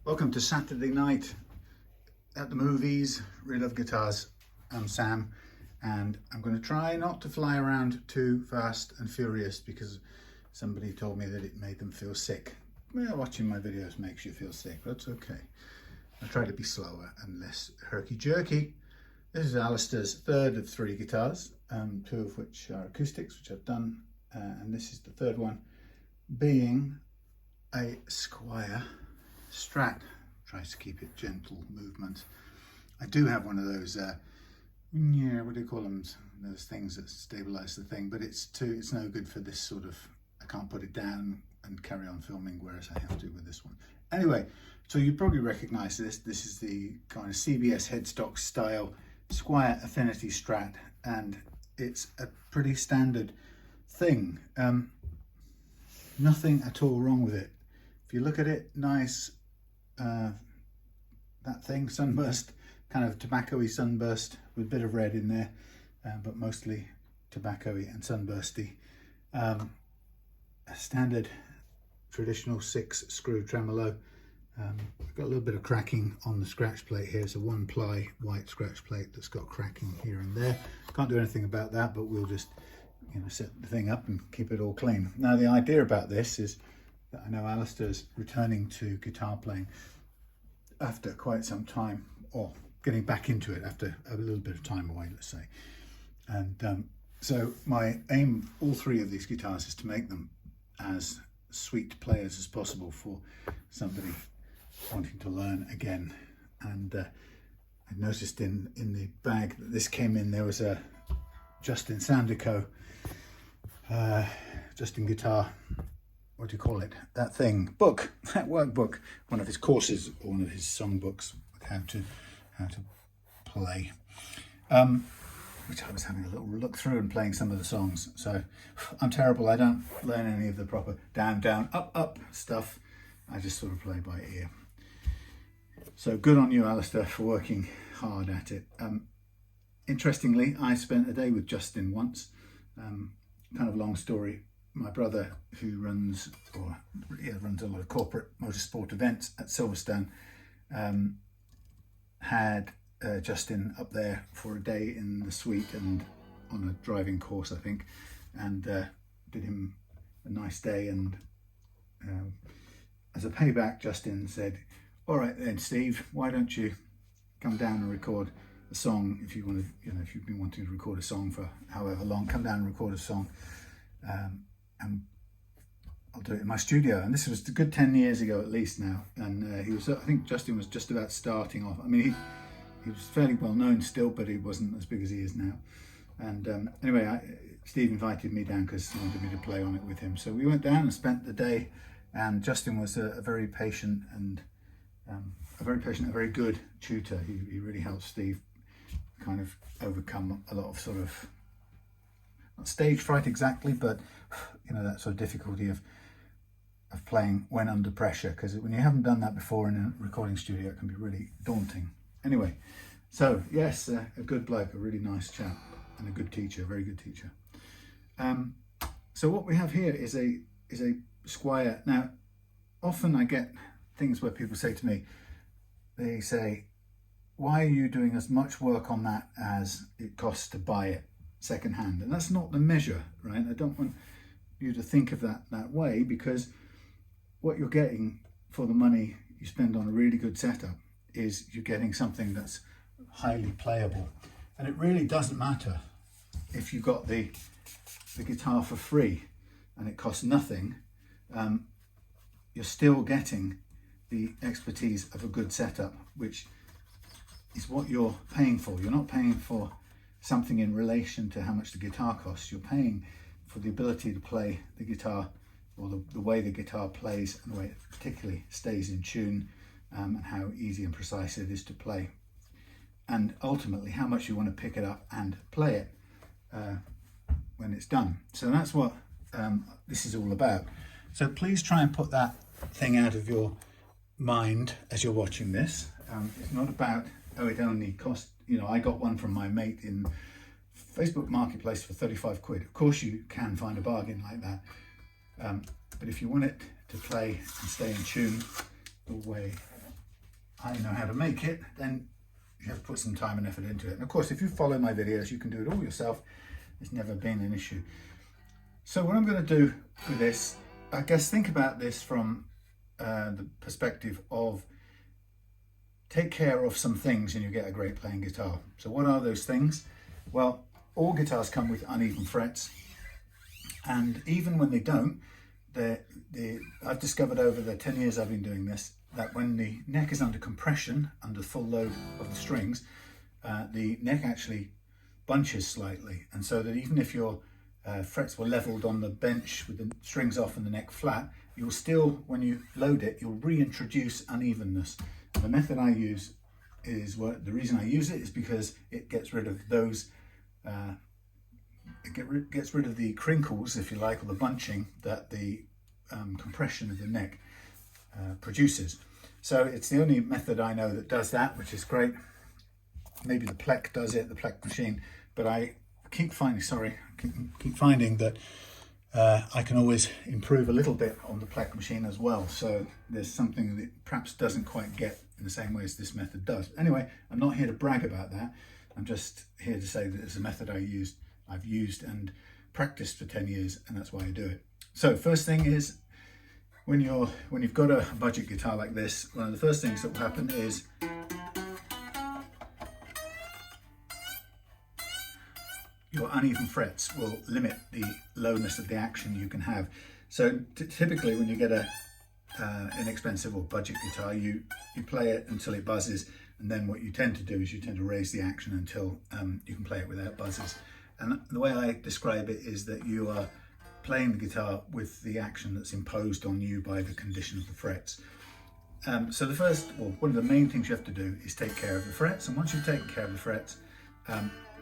Welcome to Saturday night at the movies, Reloved Guitars. I'm Sam, and I'm going to try not to fly around too fast and furious because somebody told me that it made them feel sick. Well, watching my videos makes you feel sick, but it's okay. I'll try to be slower and less herky-jerky. This is Alistair's third of three guitars, two of which are acoustics, which I've done, and this is the third one, being a Squier Strat. Tries to keep it gentle movement. I do have one of those what do you call them, those things that stabilize the thing, but it's no good for this sort of, I can't put it down and carry on filming, whereas I have to with this one. Anyway, so you probably recognize this is the kind of CBS headstock style Squier Affinity Strat, and it's a pretty standard thing. Nothing at all wrong with it. If you look at it, nice, that thing, sunburst, kind of tobacco-y sunburst with a bit of red in there, but mostly tobacco-y and sunbursty. A standard traditional 6-screw tremolo. Got a little bit of cracking on the scratch plate here. It's a 1-ply white scratch plate that's got cracking here and there. Can't do anything about that, but we'll just set the thing up and keep it all clean. Now the idea about this is that I know Alistair's returning to guitar playing after quite some time, or getting back into it after a little bit of time away, let's say. And so my aim, all three of these guitars, is to make them as sweet players as possible for somebody wanting to learn again. And I noticed in the bag that this came in, there was a Justin Sanderco, Justin guitar, what do you call it? That thing, book, that workbook, one of his courses, or one of his song books, how to play, which I was having a little look through and playing some of the songs. So I'm terrible. I don't learn any of the proper down, down, up, up stuff. I just sort of play by ear. So good on you, Alistair, for working hard at it. Interestingly, I spent a day with Justin once. Kind of long story. My brother, who runs a lot of corporate motorsport events at Silverstone, had Justin up there for a day in the suite and on a driving course, I think, and did him a nice day. And as a payback, Justin said, "All right then, Steve, why don't you come down and record a song? If you want to, if you've been wanting to record a song for however long, come down and record a song, and I'll do it in my studio." And this was a good 10 years ago at least now, and he was, I think Justin was just about starting off. I mean, he was fairly well known still, but he wasn't as big as he is now. And anyway, Steve invited me down because he wanted me to play on it with him. So we went down and spent the day, and Justin was a very patient and a very good tutor. He really helped Steve kind of overcome a lot of sort of, not stage fright exactly, but that sort of difficulty of playing when under pressure, because when you haven't done that before in a recording studio, it can be really daunting. Anyway, so yes, a good bloke, a really nice chap, and a good teacher, a very good teacher. So what we have here is a Squier. Now, often I get things where people say to me, they say, "Why are you doing as much work on that as it costs to buy it secondhand?" And that's not the measure, right? I don't want you to think of that way, because what you're getting for the money you spend on a really good setup is you're getting something that's highly playable. And it really doesn't matter if you got the guitar for free and it costs nothing. You're still getting the expertise of a good setup, which is what you're paying for. You're not paying for something in relation to how much the guitar costs. You're paying for the ability to play the guitar, or the way the guitar plays, and the way it particularly stays in tune, and how easy and precise it is to play, and ultimately how much you want to pick it up and play it when it's done. So that's what this is all about. So please try and put that thing out of your mind as you're watching this. It's not about, oh, it only cost, I got one from my mate in Facebook Marketplace for 35 quid. Of course you can find a bargain like that. But if you want it to play and stay in tune the way I know how to make it, then you have to put some time and effort into it. And of course, if you follow my videos, you can do it all yourself. It's never been an issue. So what I'm going to do with this, I guess think about this from the perspective of take care of some things and you get a great playing guitar. So what are those things? Well, all guitars come with uneven frets, and even when they don't, I've discovered over the 10 years I've been doing this, that when the neck is under compression, under full load of the strings, the neck actually bunches slightly. And so that even if your frets were leveled on the bench with the strings off and the neck flat, you'll still, when you load it, you'll reintroduce unevenness. And the method I use is, the reason I use it is because it gets rid of those, gets rid of the crinkles, if you like, or the bunching that the compression of the neck produces. So it's the only method I know that does that, which is great. Maybe the Plek does it, the Plek machine, but I keep finding, keep finding that I can always improve a little bit on the Plek machine as well. So there's something that perhaps doesn't quite get in the same way as this method does. Anyway, I'm not here to brag about that. I'm just here to say that it's a method I've used and practiced for 10 years, and that's why I do it. So first thing is, when you've got a budget guitar like this, one of the first things that will happen is your uneven frets will limit the lowness of the action you can have. So typically when you get a inexpensive or budget guitar, you play it until it buzzes, and then what you tend to do is you tend to raise the action until you can play it without buzzes. And the way I describe it is that you are playing the guitar with the action that's imposed on you by the condition of the frets. So one of the main things you have to do is take care of the frets, and once you've taken care of the frets,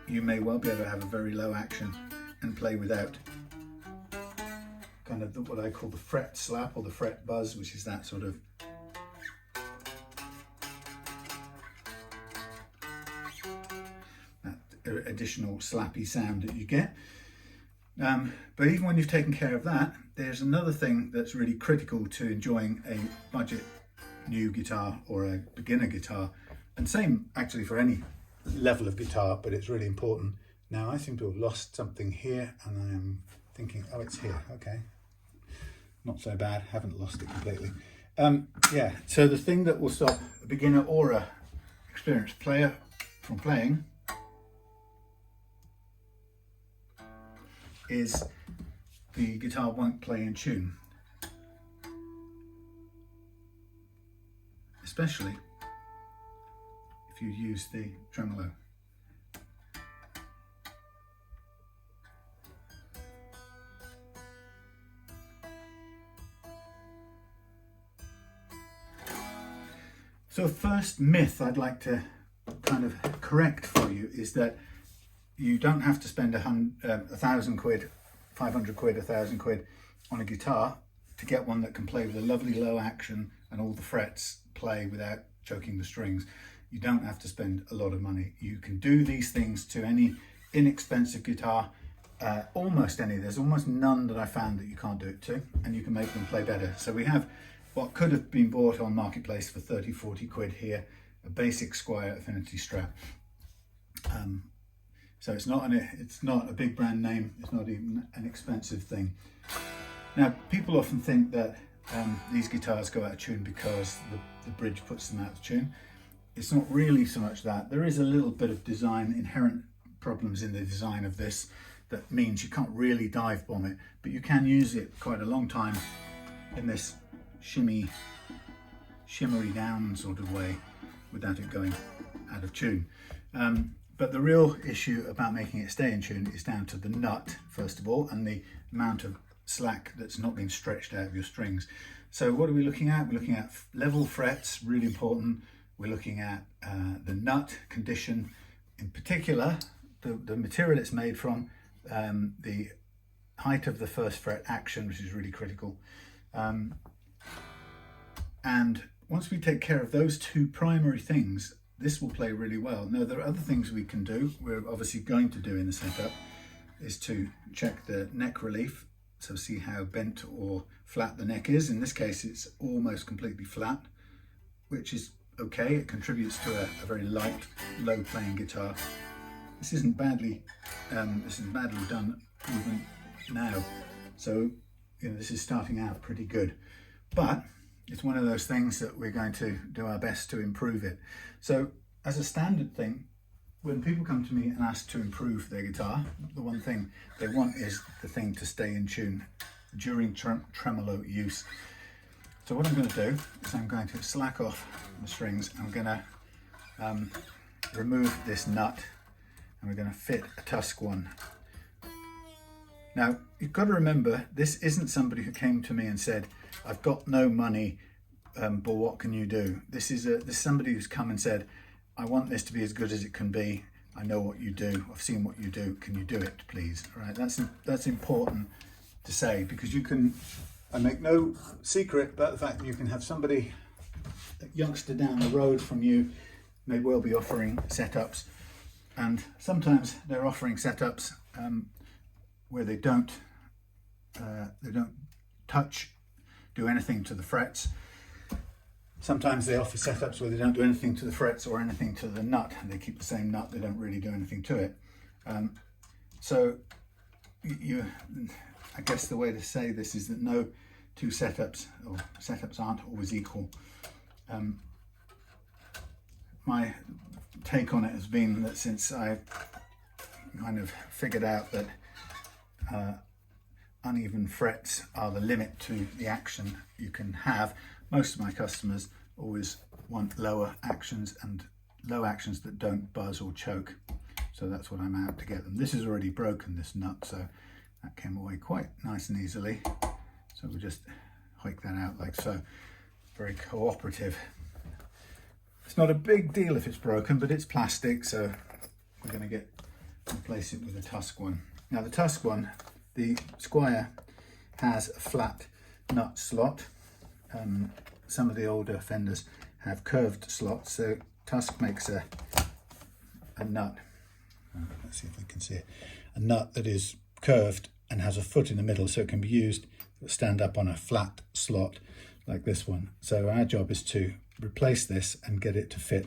you may well be able to have a very low action and play without kind of what I call the fret slap or the fret buzz, which is that sort of that additional slappy sound that you get. But even when you've taken care of that, there's another thing that's really critical to enjoying a budget new guitar or a beginner guitar, and same actually for any level of guitar, but it's really important. Now I seem to have lost something here, and I am thinking, oh, it's here, okay. Not so bad, haven't lost it completely. Yeah, so the thing that will stop a beginner or a experienced player from playing is the guitar won't play in tune, especially if you use the tremolo. So first myth I'd like to kind of correct for you is that you don't have to spend 1,000 quid, 500 quid, 1,000 quid on a guitar to get one that can play with a lovely low action and all the frets play without choking the strings. You don't have to spend a lot of money. You can do these things to any inexpensive guitar, almost any. There's almost none that I found that you can't do it to, and you can make them play better. So we have what could have been bought on Marketplace for 30, 40 quid here, a basic Squier Affinity Strat. So it's not a big brand name, it's not even an expensive thing. Now, people often think that these guitars go out of tune because the bridge puts them out of tune. It's not really so much that. There is a little bit of inherent problems in the design of this that means you can't really dive bomb it, but you can use it quite a long time in this shimmery down sort of way without it going out of tune. But the real issue about making it stay in tune is down to the nut, first of all, and the amount of slack that's not being stretched out of your strings. So what are we looking at? We're looking at level frets, really important. We're looking at the nut condition, in particular, the material it's made from, the height of the first fret action, which is really critical. And once we take care of those two primary things, this will play really well. Now, there are other things we can do. We're obviously going to do in the setup is to check the neck relief. So see how bent or flat the neck is. In this case, it's almost completely flat, which is okay. It contributes to a very light, low playing guitar. This isn't badly done even now. So, you know, this is starting out pretty good, but it's one of those things that we're going to do our best to improve it. So as a standard thing, when people come to me and ask to improve their guitar, the one thing they want is the thing to stay in tune during tremolo use. So what I'm going to do is I'm going to slack off the strings. I'm going to remove this nut, and we're going to fit a Tusq one. Now, you've got to remember, this isn't somebody who came to me and said, I've got no money, but what can you do? This is somebody who's come and said, I want this to be as good as it can be. I know what you do. I've seen what you do. Can you do it, please? All right, that's important to say, because you can, I make no secret about the fact that you can have somebody, a youngster down the road from you, may well be offering setups, and sometimes they're offering setups where they don't do anything to the frets. Sometimes they offer setups where they don't do anything to the frets or anything to the nut. They keep the same nut, they don't really do anything to it. So I guess the way to say this is that no two setups or setups aren't always equal. My take on it has been that since I kind of figured out that uneven frets are the limit to the action you can have, most of my customers always want lower actions and low actions that don't buzz or choke. So that's what I'm out to get them. This is already broken, this nut, so that came away quite nice and easily. So we'll just hike that out like so. Very cooperative. It's not a big deal if it's broken, but it's plastic, so we're going to replace it with a Tusq one. Now the Tusq one, the Squier, has a flat nut slot. Some of the older Fenders have curved slots, so Tusq makes a nut. Let's see if we can see it. A nut that is curved and has a foot in the middle, so it can be used to stand up on a flat slot like this one. So our job is to replace this and get it to fit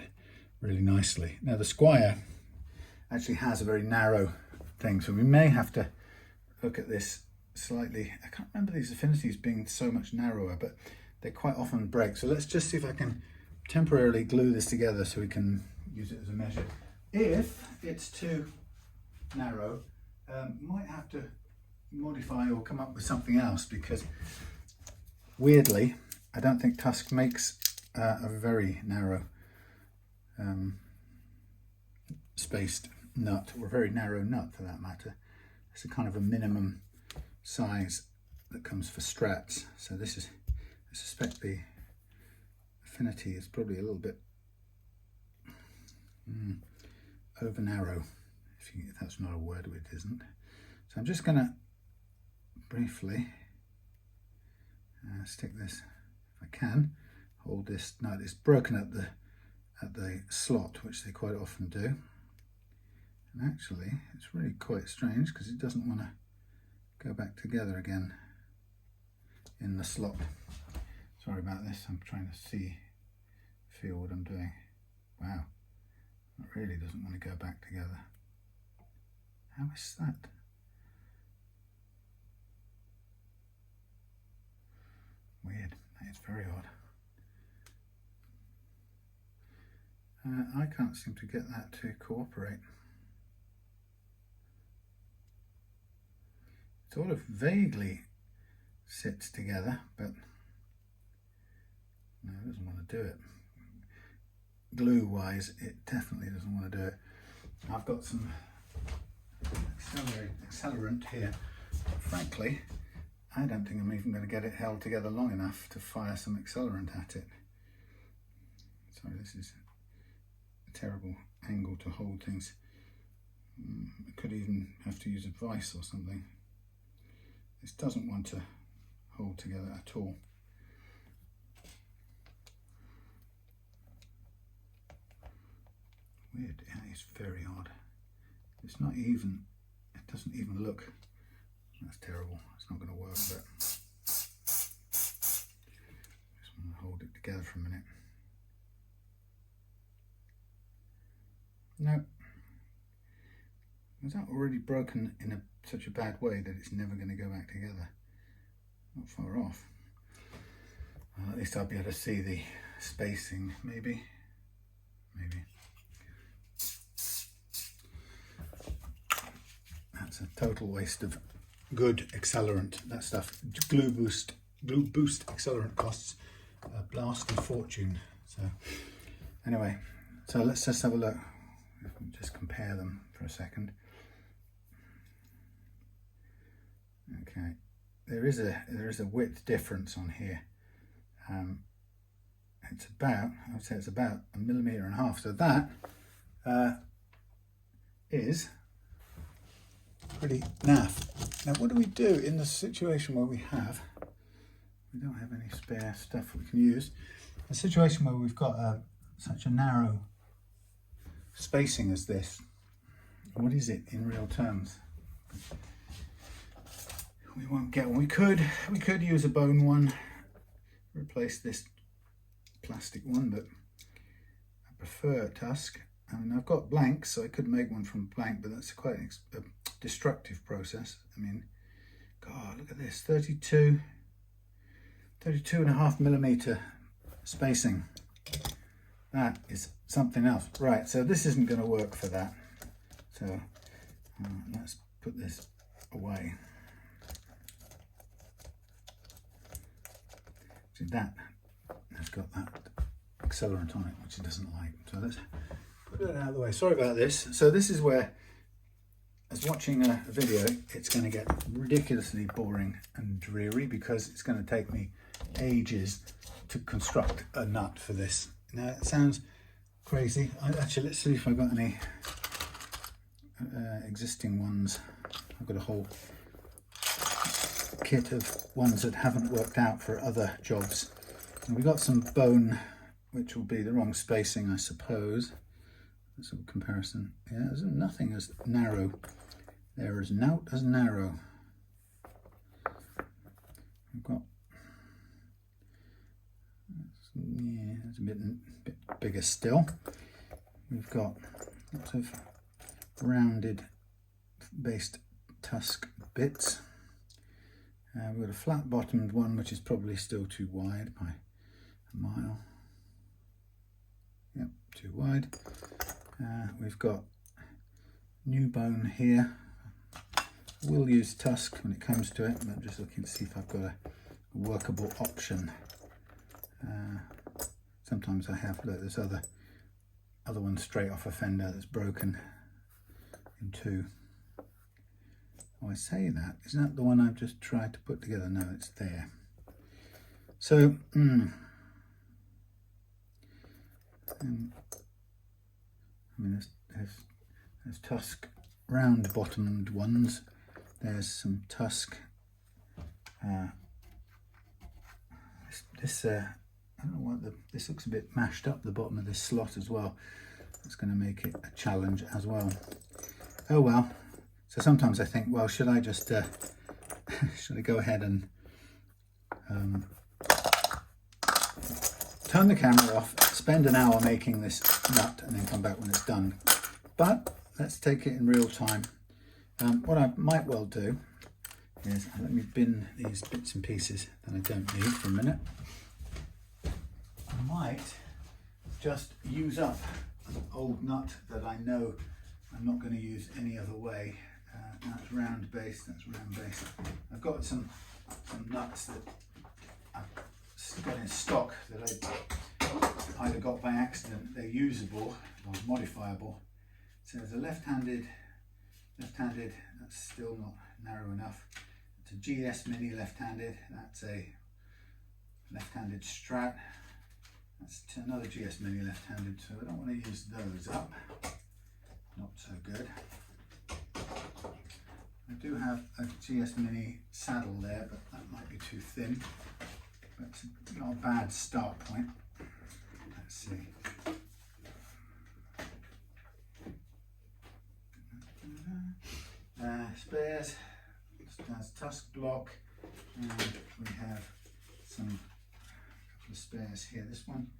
really nicely. Now the Squier actually has a very narrow thing, so we may have to look at this slightly. I can't remember these affinities being so much narrower, but they quite often break. So let's just see if I can temporarily glue this together so we can use it as a measure. If it's too narrow, might have to modify or come up with something else, because weirdly, I don't think Tusq makes a very narrow spaced nut, or a very narrow nut for that matter. It's a kind of a minimum size that comes for Strats. So this is, I suspect the affinity is probably a little bit over narrow, if that's not a word, it isn't. So I'm just going to briefly stick this, if I can, hold this nut. It's broken at the slot, which they quite often do. And actually, it's really quite strange because it doesn't want to go back together again in the slot. Sorry about this, I'm trying to feel what I'm doing. Wow, it really doesn't want to go back together. How is that? Weird, that is very odd. I can't seem to get that to cooperate. It sort of vaguely sits together, but no, it doesn't want to do it. Glue wise, it definitely doesn't want to do it. I've got some accelerant here. Frankly, I don't think I'm even going to get it held together long enough to fire some accelerant at it. Sorry, this is a terrible angle to hold things. I could even have to use a vise or something. This doesn't want to hold together at all. Weird, yeah, it's very odd. It's not even, it doesn't even look, that's terrible. It's not going to work, but just want to hold it together for a minute. No. Was that already broken in such a bad way that it's never going to go back together? Not far off. Well, at least I'll be able to see the spacing, maybe. That's a total waste of good accelerant. That stuff, glue boost accelerant costs a blasted fortune. So anyway, so let's just have a look. Just compare them for a second. Okay, there is a width difference on here. It's about, I would say it's about 1.5 millimeters. So that is pretty naff. Now, what do we do in the situation where we don't have any spare stuff we can use? A situation where we've got such a narrow spacing as this. What is it in real terms? We won't get one. We could use a bone one, replace this plastic one, but I prefer Tusq. I mean, I've got blanks, so I could make one from blank, but that's quite a destructive process. I mean, God, look at this, 32.5 millimeter spacing. That is something else. Right, so this isn't going to work for that. So let's put this away. See, that has got that accelerant on it, which it doesn't like. So let's put it out of the way. Sorry about this. So this is where, as watching a video, it's going to get ridiculously boring and dreary because it's going to take me ages to construct a nut for this. Now, it sounds crazy. Actually, let's see if I've got any existing ones. I've got a whole kit of ones that haven't worked out for other jobs. And we've got some bone, which will be the wrong spacing, I suppose. That's a comparison. Yeah, there's nothing as narrow. There is not as narrow. We've got, yeah, it's a bit bigger still. We've got lots of rounded based Tusq bits. We've got a flat bottomed one, which is probably still too wide by a mile. Yep, too wide. We've got new bone here. We'll use Tusq when it comes to it, but I'm just looking to see if I've got a workable option. Sometimes I have, look, there's other one straight off a fender that's broken in two. Oh, I say that. Isn't that the one I've just tried to put together? No, it's there. So, I mean, there's Tusq round bottomed ones. There's some Tusq. I don't know what this looks a bit mashed up, the bottom of this slot as well. That's going to make it a challenge as well. Oh well. So sometimes I think, well, should I just should I go ahead and turn the camera off, spend an hour making this nut, and then come back when it's done? But let's take it in real time. What I might well do is, let me bin these bits and pieces that I don't need for a minute. I might just use up an old nut that I know I'm not going to use any other way. That's round base, I've got some nuts that I've got in stock that I either got by accident. They're usable or modifiable. So there's a left-handed, that's still not narrow enough. It's a GS Mini left-handed, that's a left-handed Strat. That's another GS Mini left-handed, so I don't want to use those up. Not so good. I do have a GS Mini saddle there, but that might be too thin. But it's not a bad start point. Let's see. Spares. That's Tusq block, and we have some couple of spares here. This one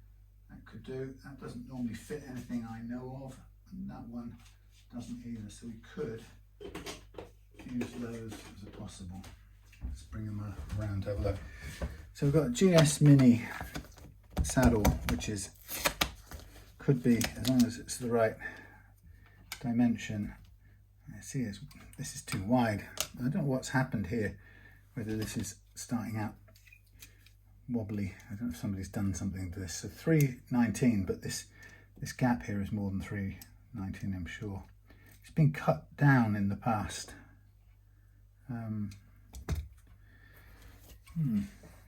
that could do. That doesn't normally fit anything I know of. and that one doesn't either, so we could use those as a possible. Let's bring them around to have a look. So we've got a GS Mini saddle, which is, could be, as long as it's the right dimension. I see this is too wide. I don't know what's happened here, whether this is starting out wobbly. I don't know if somebody's done something to this. So 319, but this gap here is more than 319, I'm sure. It's been cut down in the past.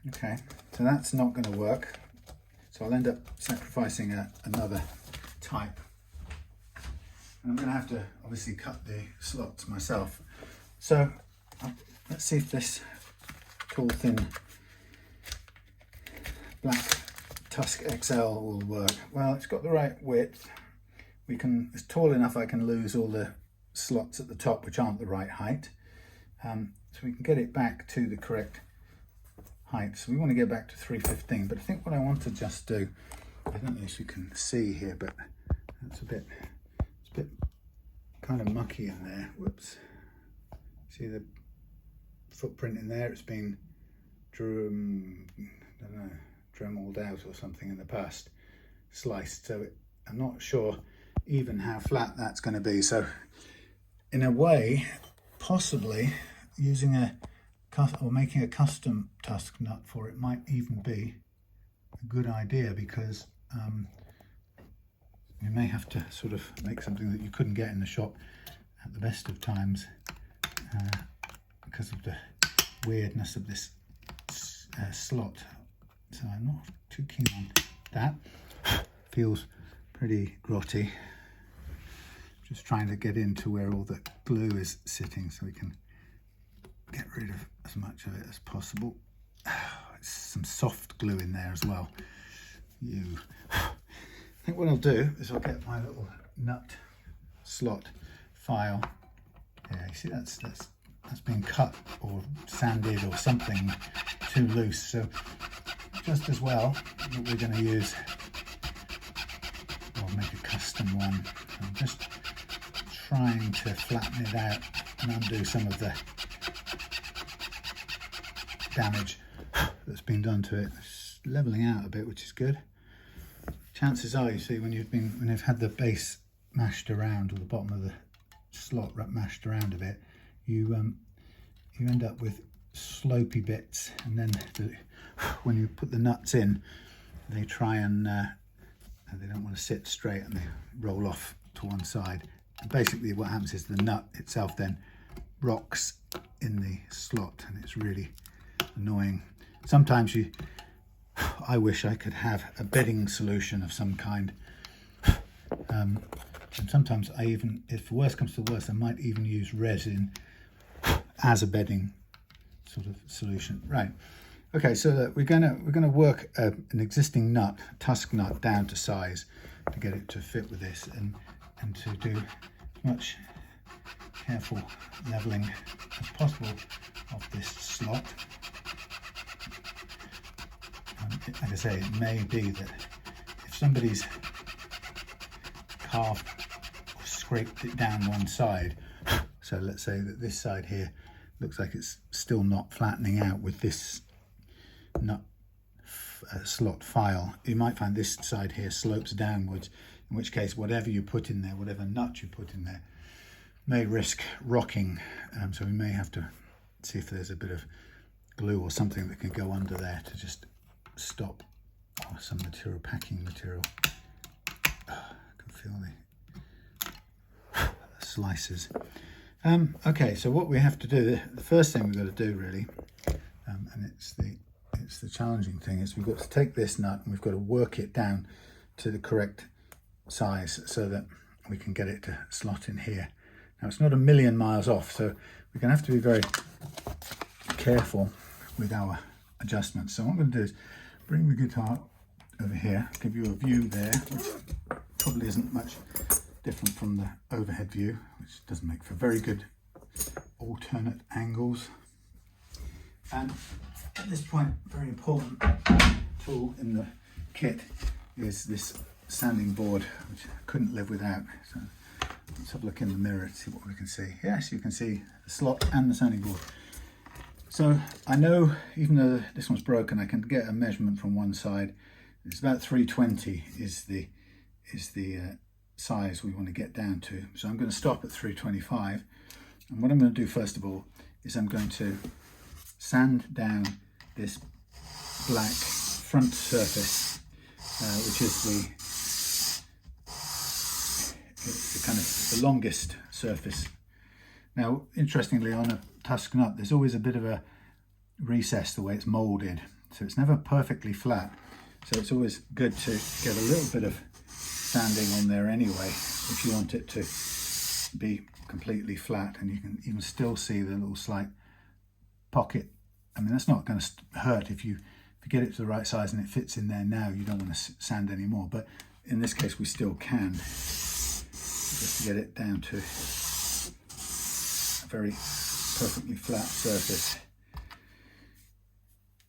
Okay, so that's not going to work. So I'll end up sacrificing another type. And I'm going to have to obviously cut the slots myself. So let's see if this tall, thin black Tusq XL will work. Well, it's got the right width. It's tall enough I can lose all the slots at the top, which aren't the right height. So we can get it back to the correct height. So we want to get back to 315, but I think what I want to just do, I don't know if you can see here, but it's a bit kind of mucky in there. Whoops. See the footprint in there? It's been dremeled out or something in the past, sliced. So I'm not sure even how flat that's going to be. So in a way, possibly using making a custom Tusq nut for it might even be a good idea, because you may have to sort of make something that you couldn't get in the shop at the best of times because of the weirdness of this slot. So I'm not too keen on that. Feels pretty grotty. Just trying to get into where all the glue is sitting so we can get rid of as much of it as possible. Some soft glue in there as well. I think what I'll do is I'll get my little nut slot file. Yeah, you see that's been cut or sanded or something too loose. So just as well, what we're going to use, I'll make a custom one. I'm just trying to flatten it out and undo some of the damage that's been done to it. It's leveling out a bit, which is good. Chances are, you see, when you've had the base mashed around, or the bottom of the slot mashed around a bit, you end up with slopey bits, and then when you put the nuts in, they try and they don't want to sit straight, and they roll off to one side. And basically what happens is the nut itself then rocks in the slot, and it's really annoying. Sometimes I wish I could have a bedding solution of some kind, and sometimes if worse comes to worse, I might even use resin as a bedding sort of solution. Right. Okay, so we're gonna work an existing nut, Tusq nut, down to size to get it to fit with this, and to do as much careful leveling as possible of this slot. Like I say, it may be that if somebody's carved or scraped it down one side, so let's say that this side here looks like it's still not flattening out with this nut slot file, you might find this side here slopes downwards, in which case whatever you put in there, whatever nut you put in there, may risk rocking. So we may have to see if there's a bit of glue or something that can go under there to just stop some material, packing material. I can feel the slices. Okay, so what we have to do, the first thing we've got to do really, and it's the challenging thing, is we've got to take this nut and we've got to work it down to the correct size so that we can get it to slot in here. Now it's not a million miles off, so we're going to have to be very careful with our adjustments. So what I'm going to do is bring the guitar over here, give you a view there, which probably isn't much different from the overhead view, which doesn't make for very good alternate angles. And at this point, very important tool in the kit is this sanding board, which I couldn't live without. So let's have a look in the mirror to see what we can see. Yes, you can see the slot and the sanding board. So I know, even though this one's broken, I can get a measurement from one side. It's about 320 is the size we want to get down to. So I'm going to stop at 325. And what I'm going to do first of all is I'm going to sand down this black front surface, which is the kind of the longest surface. Now, interestingly, on a Tusq nut, there's always a bit of a recess the way it's molded, so it's never perfectly flat. So it's always good to get a little bit of sanding on there anyway, if you want it to be completely flat. And you can even still see the little slight pocket. I mean, that's not going to hurt if you get it to the right size and it fits in there now. You don't want to sand anymore, but in this case we still can, just to get it down to a very perfectly flat surface.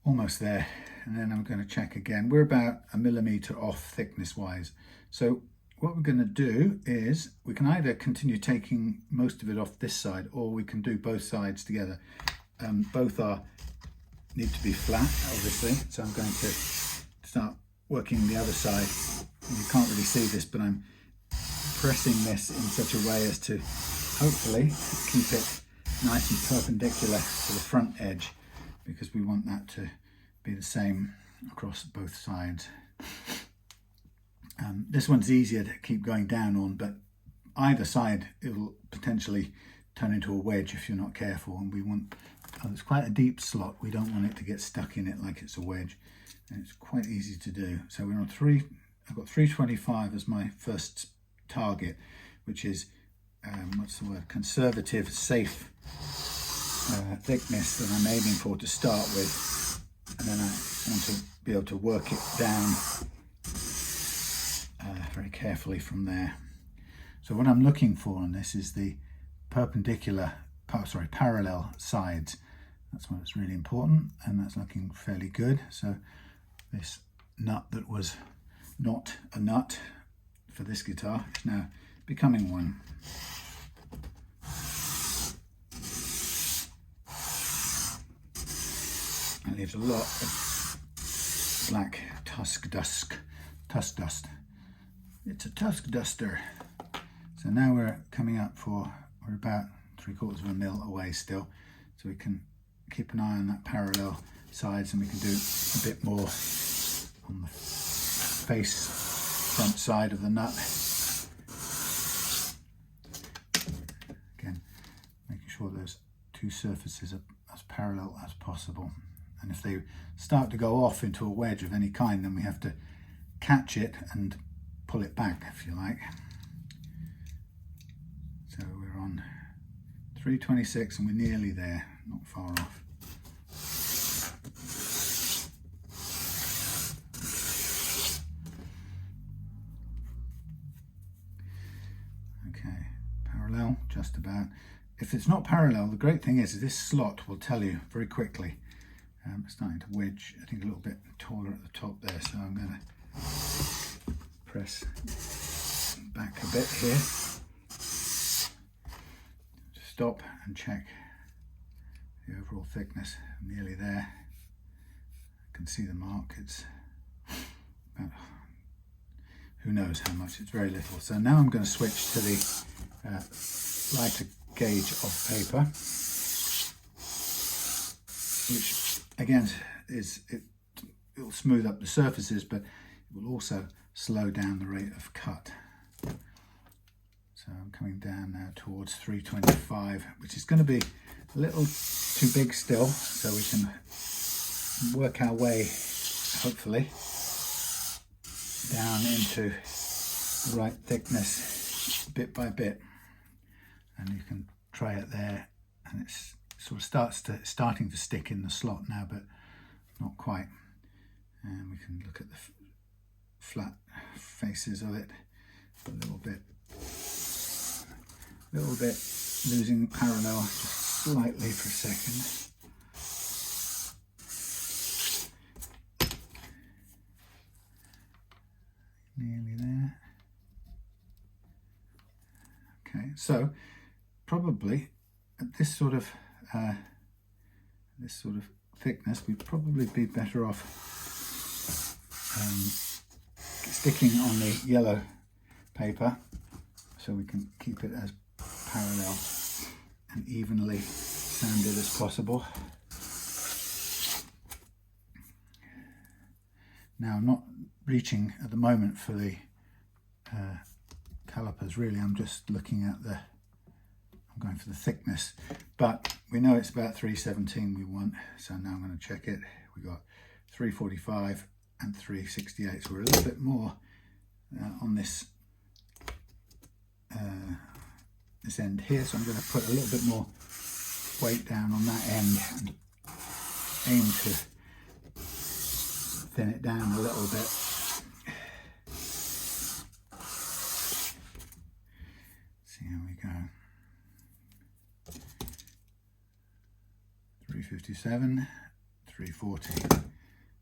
Almost there. And then I'm going to check again. We're about 1 millimeter off thickness wise. So what we're going to do is we can either continue taking most of it off this side, or we can do both sides together. Both need to be flat, obviously. So I'm going to start working the other side. You can't really see this, but I'm pressing this in such a way as to hopefully keep it nice and perpendicular to the front edge, because we want that to be the same across both sides. This one's easier to keep going down on, but either side it'll potentially turn into a wedge if you're not careful, and we want, it's quite a deep slot, we don't want it to get stuck in it like it's a wedge, and it's quite easy to do. So we're on I've got 325 as my first target, which is what's the word, conservative, safe thickness that I'm aiming for to start with, and then I want to be able to work it down very carefully from there. So what I'm looking for on this is the parallel sides. That's what's really important, and that's looking fairly good. So this nut that was not a nut for this guitar is now becoming one. It leaves a lot of black Tusq dust. It's a Tusq duster. So now we're coming up we're about 3/4 of a mil away still. So we can keep an eye on that parallel sides, and we can do a bit more on the front side of the nut. Again, making sure those two surfaces are as parallel as possible. And if they start to go off into a wedge of any kind, then we have to catch it and pull it back, if you like. So we're on 326 and we're nearly there, not far off. Okay, parallel, just about. If it's not parallel, the great thing is this slot will tell you very quickly. It's starting to wedge, I think, a little bit taller at the top there, so I'm going to press back a bit here. Stop and check the overall thickness. I'm nearly there. I can see the mark. It's about, who knows how much, it's very little. So now I'm going to switch to the lighter gauge of paper, which again it'll smooth up the surfaces, but it will also slow down the rate of cut. So I'm coming down now towards 325, which is going to be a little too big still, so we can work our way hopefully down into the right thickness bit by bit. And you can try it there, and it's sort of starting to stick in the slot now, but not quite. And we can look at the flat faces of it a little bit losing parallel just slightly for a second. Nearly there. So probably at this sort of thickness, we'd probably be better off sticking on the yellow paper so we can keep it as parallel and evenly sanded as possible. Now I'm not reaching at the moment for the calipers really, I'm just looking at I'm going for the thickness, but we know it's about 317 we want, so now I'm going to check it. We got 345 and 368, so we're a little bit more on this this end here, so I'm going to put a little bit more weight down on that end and aim to thin it down a little bit. See how we go. 357, 340.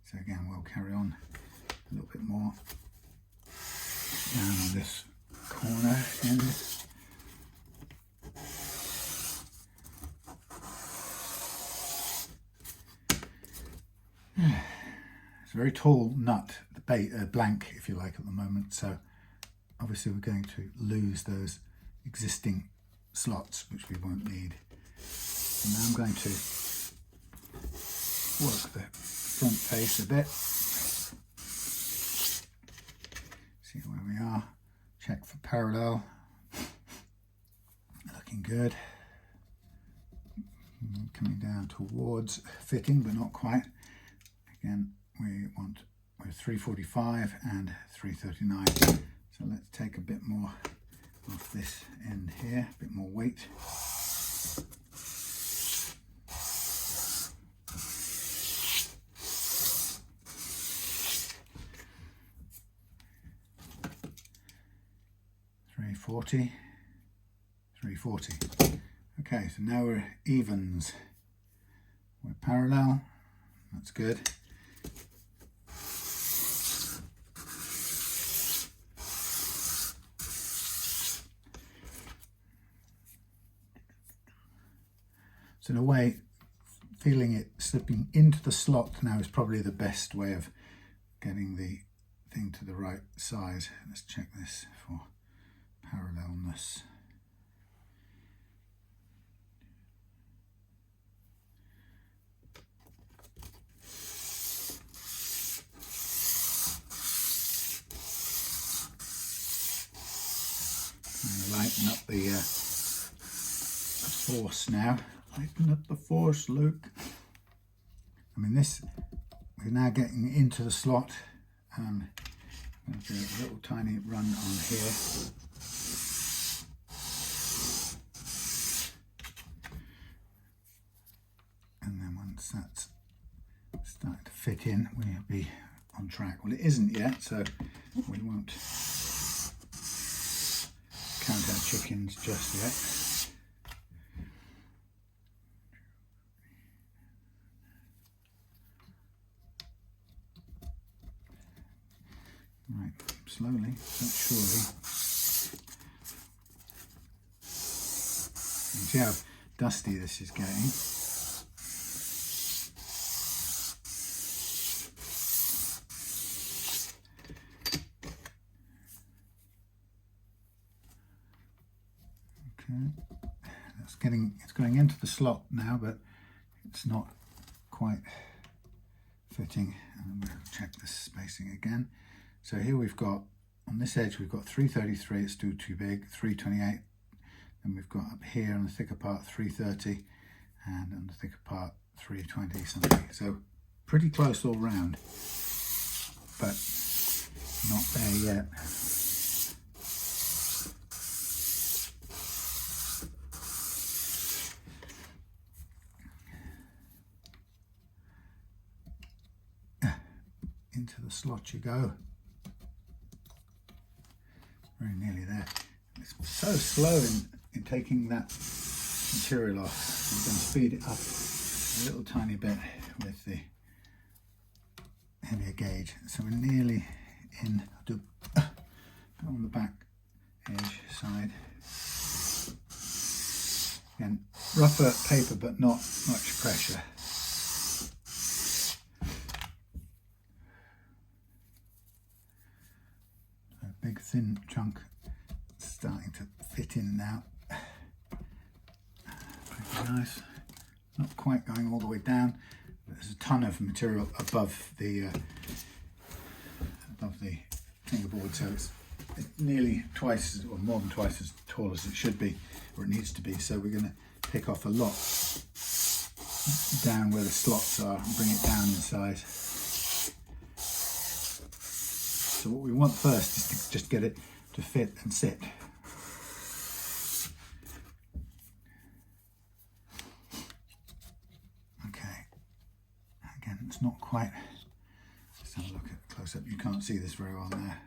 So again, we'll carry on a little bit more down on this corner end. It's a very tall nut, blank if you like at the moment, so obviously we're going to lose those existing slots which we won't need. And now I'm going to work the front face a bit, see where we are, check for parallel, looking good, coming down towards fitting but not quite. Again, we're 345 and 339, so let's take a bit more off this end here, a bit more weight. .340, 340. Okay, so now we're evens. We're parallel, that's good. So in a way, feeling it slipping into the slot now is probably the best way of getting the thing to the right size. Let's check this for parallelness. Lighten up the force now. Lighten up the force, Luke. I mean, we're now getting into the slot. I'm going to do a little tiny run on here. And then once that's starting to fit in, we'll be on track. Well, it isn't yet, so we won't count our chickens just yet. Right, slowly but surely. You see how dusty this is getting. It's going into the slot now, but it's not quite fitting. And we'll check the spacing again. So here we've got, on this edge we've got 333, it's too big, 328, then we've got up here on the thicker part 330, and on the thicker part 320 something. So pretty close all round, but not there yet. Into the slot you go. Very nearly there. It's so slow in taking that material off. I'm going to speed it up a little tiny bit with the heavier gauge. So we're nearly in. I'll do on the back edge side. rougher paper, but not much pressure. A big thin chunk starting to fit in now. Pretty nice. Not quite going all the way down. There's a ton of material above the fingerboard, so it's nearly twice or more than twice as tall as it should be, or it needs to be. So we're going to pick off a lot down where the slots are and bring it down in size. So what we want first is to just get it to fit and sit. Okay, again, it's not quite. Let's have a look at close up. You can't see this very well there.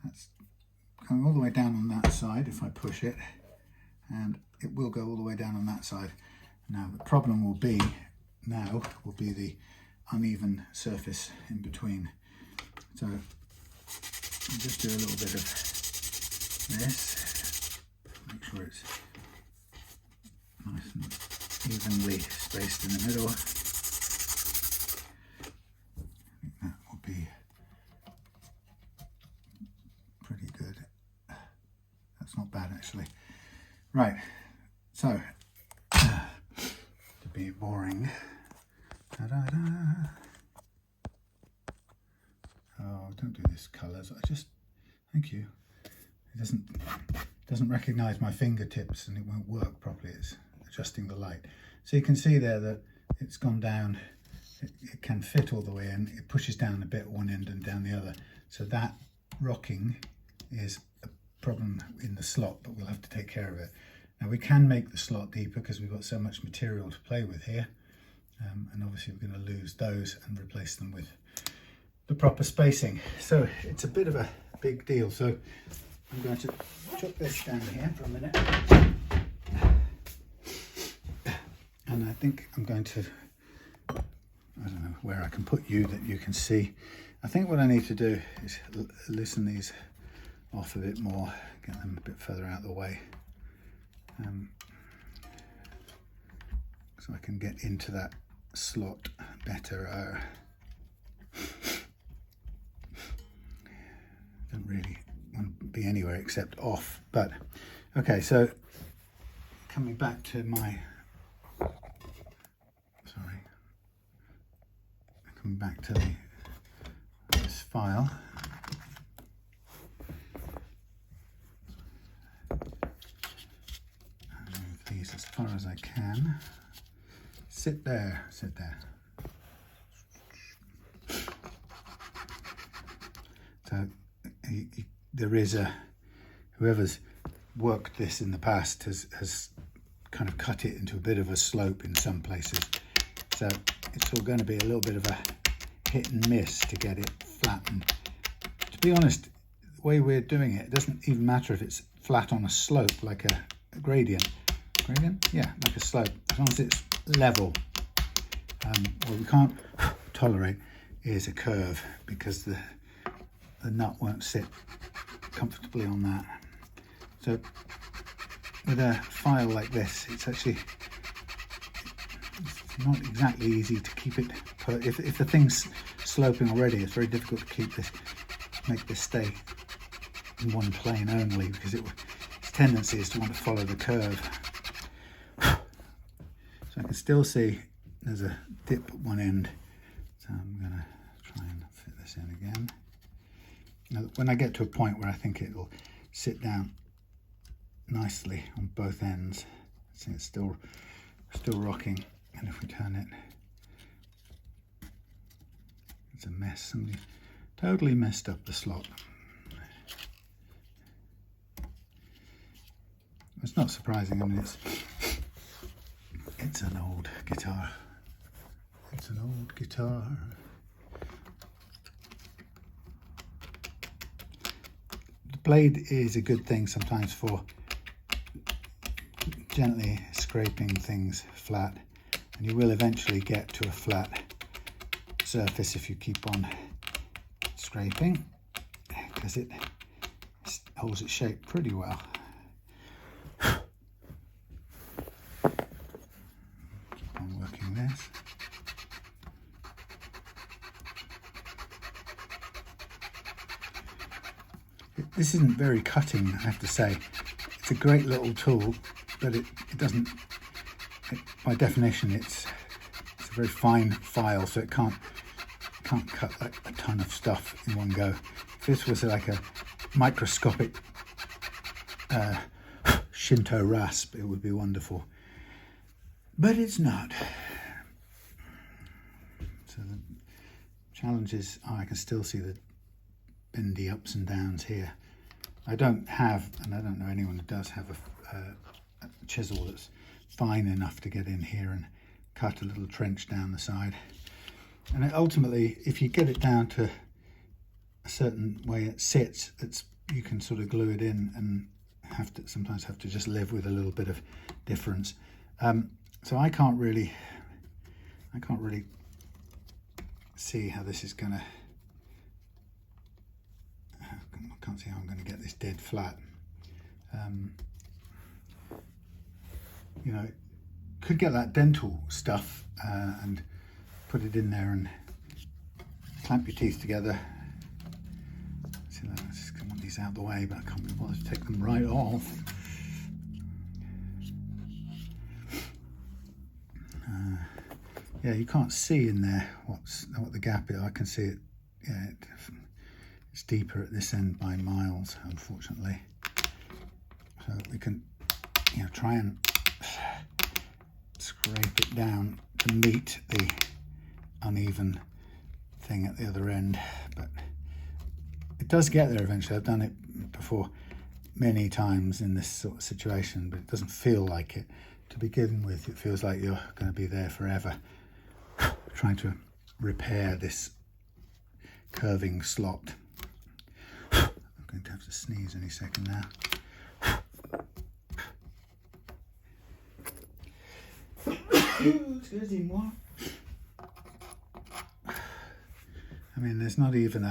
That's going all the way down on that side if I push it, and it will go all the way down on that side. Now the problem will be the uneven surface in between. So I'll just do a little bit of this, make sure it's nice and evenly spaced in the middle. I think that will be pretty good. That's not bad actually. Right, so to be boring, oh, don't do this colours. Thank you. It doesn't recognise my fingertips and it won't work properly. It's adjusting the light. So you can see there that it's gone down. It can fit all the way in. It pushes down a bit at one end and down the other. So that rocking is a problem in the slot, but we'll have to take care of it. Now we can make the slot deeper because we've got so much material to play with here. And obviously we're going to lose those and replace them with the proper spacing. So it's a bit of a big deal. So I'm going to chuck this down here for a minute. And I think I'm going to, I don't know where I can put you that you can see. I think what I need to do is loosen these off a bit more, get them a bit further out of the way. So I can get into that slot better. Don't really want to be anywhere except off, but okay, so coming back to my this file. I'll move these as far as I can. Sit there, sit there. So there is whoever's worked this in the past has kind of cut it into a bit of a slope in some places. So it's all going to be a little bit of a hit and miss to get it flattened. To be honest, the way we're doing it, it doesn't even matter if it's flat on a slope, like a gradient. Gradient? Yeah, like a slope, as long as it's level. What we can't tolerate is a curve, because the nut won't sit comfortably on that. So with a file like this, it's not exactly easy to keep it. If the thing's sloping already, it's very difficult to make this stay in one plane only, because its tendency is to want to follow the curve. So I can still see there's a dip at one end, so I'm going to try and fit this in again. Now, when I get to a point where I think it'll sit down nicely on both ends, see it's still rocking, and if we turn it, it's a mess. Somebody totally messed up the slot. It's not surprising. I mean, it's an old guitar. It's an old guitar. The blade is a good thing sometimes for gently scraping things flat, and you will eventually get to a flat surface if you keep on scraping, because it holds its shape pretty well. This isn't very cutting, I have to say. It's a great little tool, but it doesn't, by definition, it's a very fine file, so it can't cut like a ton of stuff in one go. If this was like a microscopic Shinto rasp, it would be wonderful, but it's not. So the challenge is, I can still see the bendy ups and downs here. I don't have, and I don't know anyone who does have a chisel that's fine enough to get in here and cut a little trench down the side. And ultimately, if you get it down to a certain way it sits, you can sort of glue it in and sometimes have to just live with a little bit of difference. So I can't really see how this is gonna. I can't see how I'm going to get this dead flat. You know, could get that dental stuff and put it in there and clamp your teeth together. See, I just want these out of the way, but I can't be bothered to take them right off. Yeah, you can't see in there what the gap is. I can see it. Yeah, it's deeper at this end by miles, unfortunately. So we can, you know, try and scrape it down to meet the uneven thing at the other end, but it does get there eventually. I've done it before many times in this sort of situation, but it doesn't feel like it to begin with. It feels like you're going to be there forever trying to repair this curving slot. I'm going to have to sneeze any second now. Excusez-moi. I mean, there's not even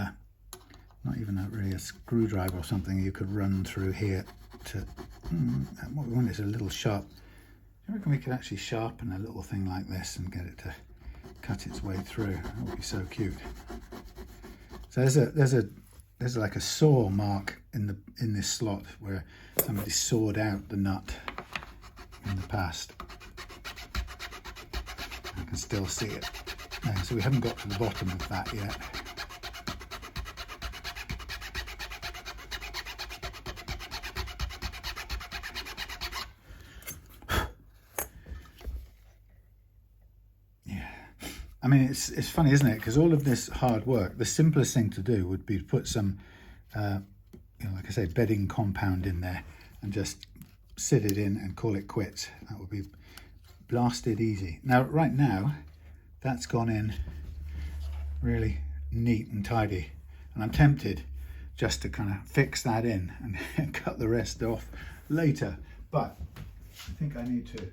really a screwdriver or something you could run through here to. What we want is a little sharp. I reckon we could actually sharpen a little thing like this and get it to cut its way through. That would be so cute. So there's like a saw mark in this slot where somebody sawed out the nut in the past. I can still see it. So we haven't got to the bottom of that yet. I mean, it's funny, isn't it? Because all of this hard work, the simplest thing to do would be to put some, you know, like I say, bedding compound in there and just sit it in and call it quits. That would be blasted easy. Now, right now, that's gone in really neat and tidy. And I'm tempted just to kind of fix that in and cut the rest off later. But I think I need to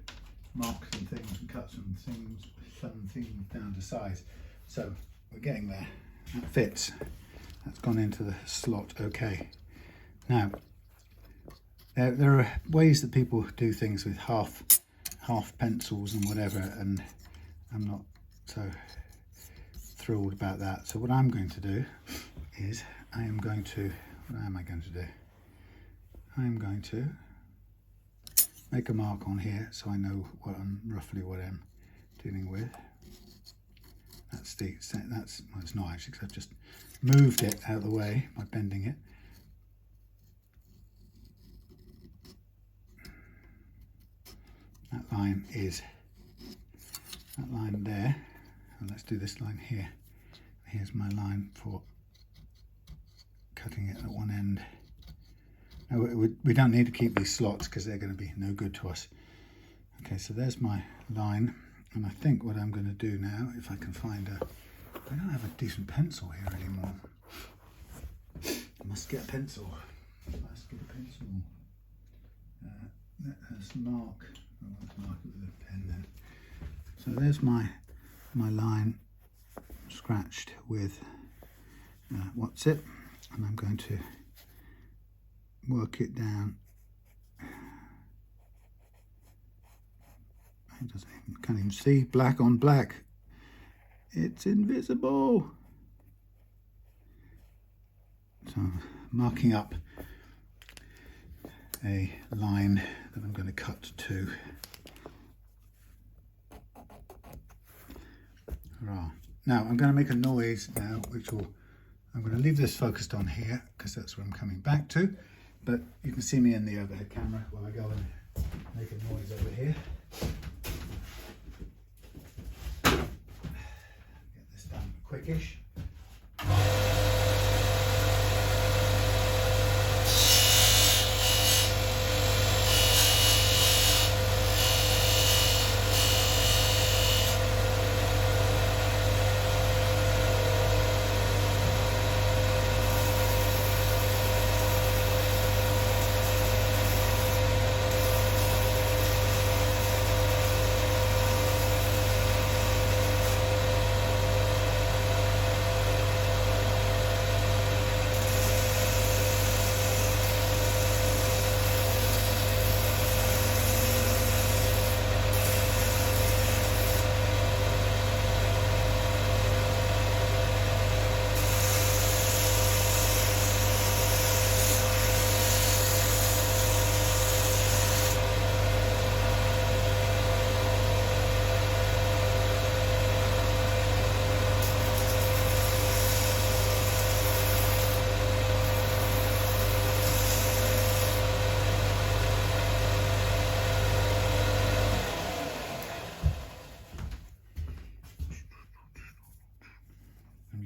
mark some things and cut some things down to size. So we're getting there. That fits. That's gone into the slot okay. Now, there are ways that people do things with half pencils and whatever, and I'm not so thrilled about that. So what I'm going to do is what am I going to do? I'm going to make a mark on here so I know roughly what I'm dealing with. That's well, it's not actually, because I've just moved it out of the way by bending it. That line there, and let's do this line here. Here's my line for cutting it at one end. Now, we don't need to keep these slots because they're going to be no good to us. Okay, so there's my line, and I think what I'm going to do now, if I can find I don't have a decent pencil here anymore. I must get a pencil. Let's mark. I want to mark it with a pen then. So there's my line scratched with what's it, and I'm going to work it down. Can't even see. Black on black. It's invisible. So marking up a line that I'm going to cut to. Hurrah. Now I'm going to make a noise now, I'm going to leave this focused on here because that's where I'm coming back to, but you can see me in the overhead camera while I go and make a noise over here. Get this done quickish.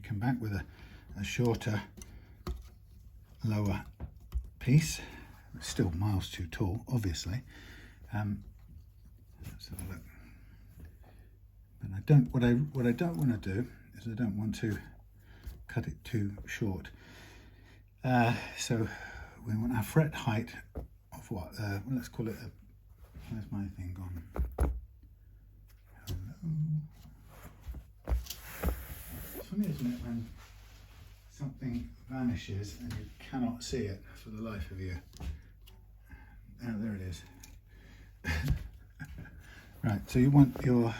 Come back with a shorter, lower piece. It's still miles too tall, obviously. Let's have a look. But what I don't want to do is I don't want to cut it too short. So we want our fret height of what? Well, let's call it a. Where's my thing gone? Hello. It's funny, isn't it, when something vanishes and you cannot see it for the life of you. Oh, there it is. Right, so you want your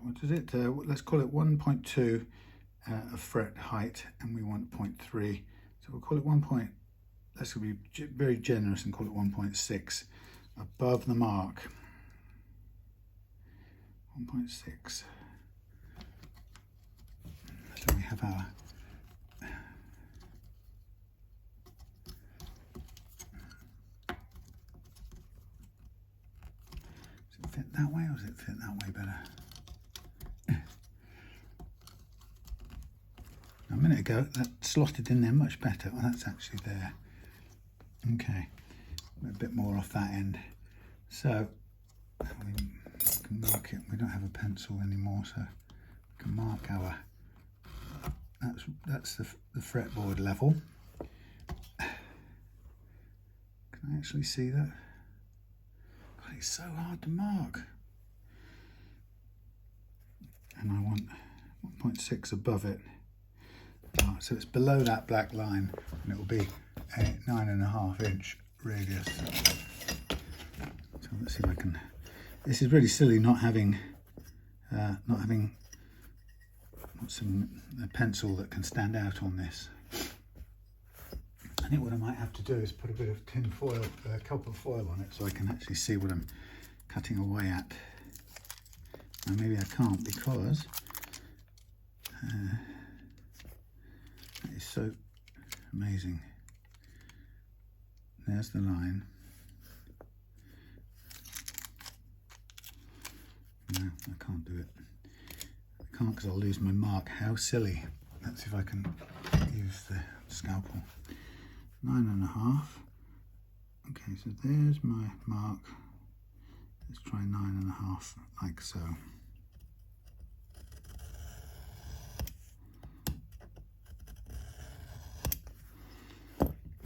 what is it? Let's call it 1.2 of fret height, and we want 0.3. So we'll call it 1 point. Let's be very generous and call it 1.6 above the mark. 1.6. So we have our does it fit that way or does it fit that way better? A minute ago that slotted in there much better. Well, that's actually there. Okay, a bit more off that end. So we can mark it. We don't have a pencil anymore, so we can mark our. That's the fretboard level. Can I actually see that? God, it's so hard to mark. And I want 1.6 above it. So it's below that black line, and it will be a 9.5 inch radius. So let's see if I can. This is really silly not having a pencil that can stand out on this. I think what I might have to do is put a bit of tin foil, copper foil on it, so I can actually see what I'm cutting away at. Now maybe I can't because that is so amazing. There's the line. No, I can't do it. I can't because I'll lose my mark. How silly. Let's see if I can use the scalpel. 9.5. Okay, so there's my mark. Let's try 9.5, like so.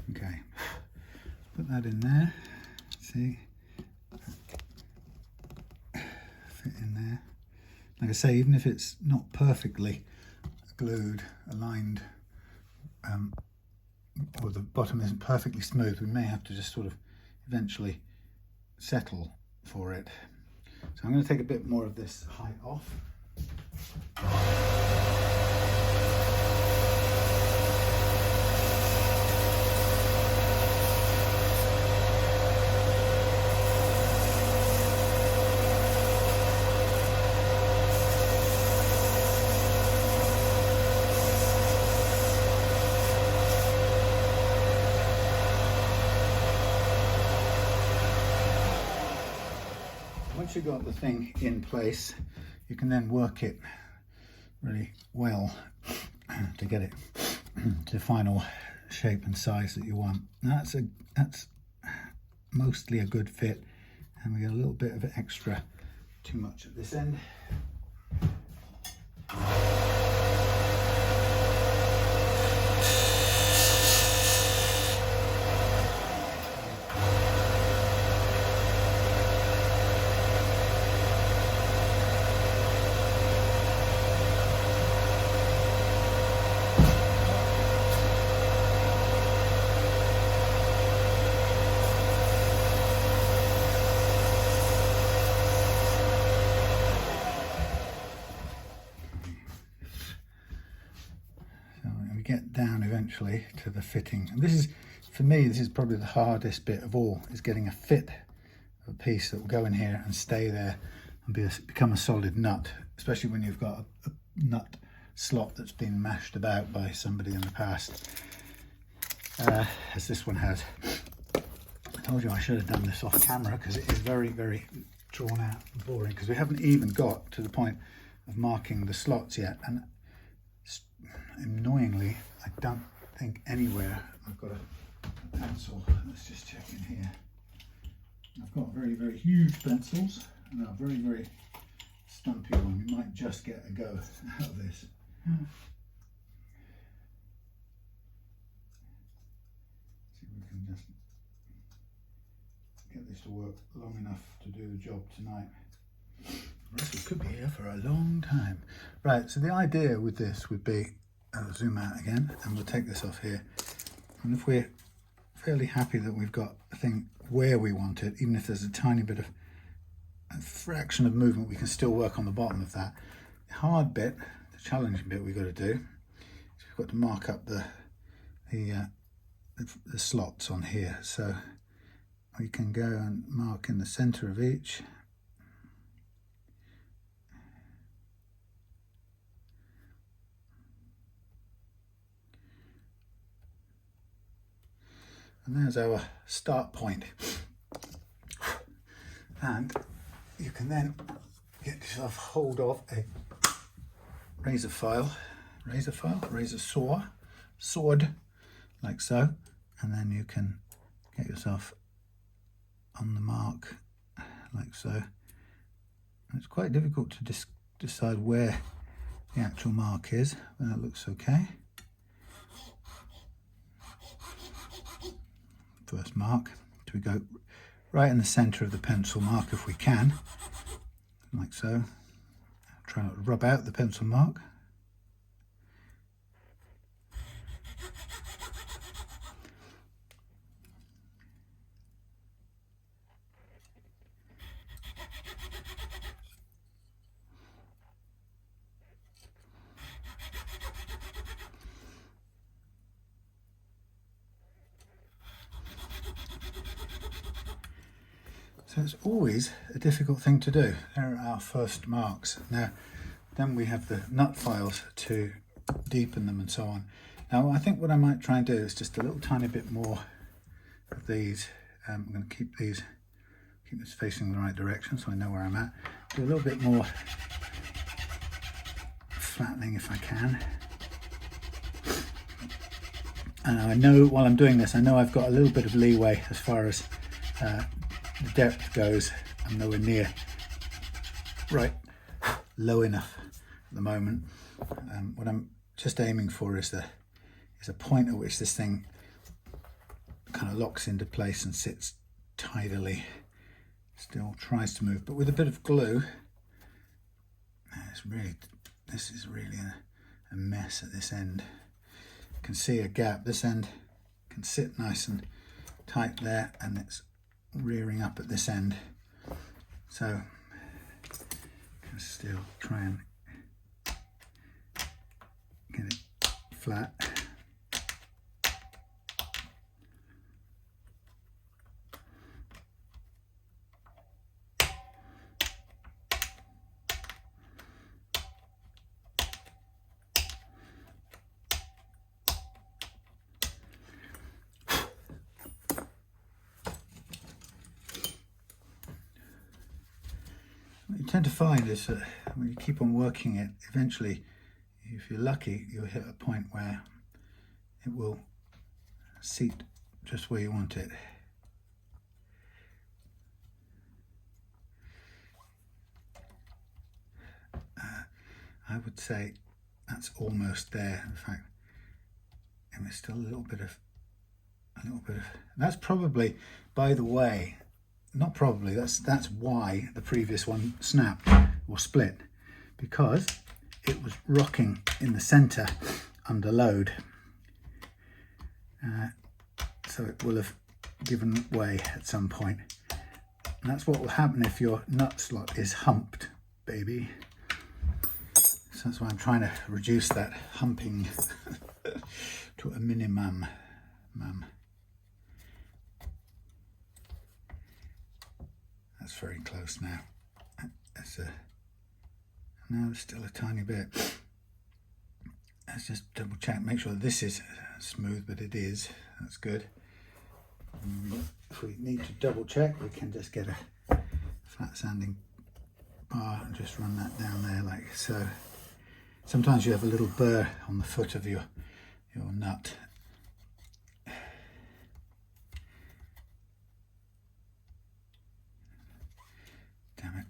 Okay, put that in there. See, fit in there. Like I say, even if it's not perfectly glued, aligned, or the bottom isn't perfectly smooth, we may have to just sort of eventually settle for it. So I'm going to take a bit more of this height off. once you've got the thing in place, you can then work it really well to get it to the final shape and size that you want. That's mostly a good fit, and we get a little bit of extra too much at this end. Get down eventually to the fitting, and this is, for me, this is probably the hardest bit of all, is getting a fit of a piece that will go in here and stay there and become a solid nut, especially when you've got a nut slot that's been mashed about by somebody in the past, as this one has. I told you I should have done this off camera, because it is very, very drawn out and boring, because we haven't even got to the point of marking the slots yet, and annoyingly, I don't think anywhere I've got a pencil. Let's just check in here. I've got very, very huge pencils and a very, very stumpy one. We might just get a go out of this. See if we can just get this to work long enough to do the job tonight. We could be here for a long time. Right, so the idea with this would be, I'll zoom out again, and we'll take this off here, and if we're fairly happy that we've got a thing where we want it, even if there's a tiny bit of a fraction of movement, we can still work on the bottom of that. The hard bit, the challenging bit we've got to do, is we've got to mark up the slots on here. So we can go and mark in the center of each. And there's our start point. And you can then get yourself hold of a razor sword, like so, and then you can get yourself on the mark, like so. And it's quite difficult to decide where the actual mark is, but that looks okay. First mark, so we go right in the center of the pencil mark if we can, like so. Try not to rub out the pencil mark. So it's always a difficult thing to do. There are our first marks. Now, then we have the nut files to deepen them and so on. Now, I think what I might try and do is just a little tiny bit more of these. I'm going to keep this facing the right direction so I know where I'm at. Do a little bit more flattening if I can. And I know while I'm doing this, I know I've got a little bit of leeway as far as the depth goes. I'm nowhere near right low enough at the moment. What I'm just aiming for is a point at which this thing kind of locks into place and sits tidily. Still tries to move, but with a bit of glue. This is really a mess at this end. You can see a gap. This end can sit nice and tight there, and it's rearing up at this end. So can still try and get it flat. tend to find is that when you keep on working it, eventually, if you're lucky, you'll hit a point where it will seat just where you want it. I would say that's almost there. In fact, and there's still a little bit of, that's probably, by the way, not probably, that's why the previous one snapped or split, because it was rocking in the center under load. So it will have given way at some point. And that's what will happen if your nut slot is humped, baby. So that's why I'm trying to reduce that humping to a minimum. That's very close now. Now there's still a tiny bit. Let's just double check, make sure this is smooth, but it is. That's good. If we need to double check, we can just get a flat sanding bar and just run that down there like so. Sometimes you have a little burr on the foot of your nut. Damn it.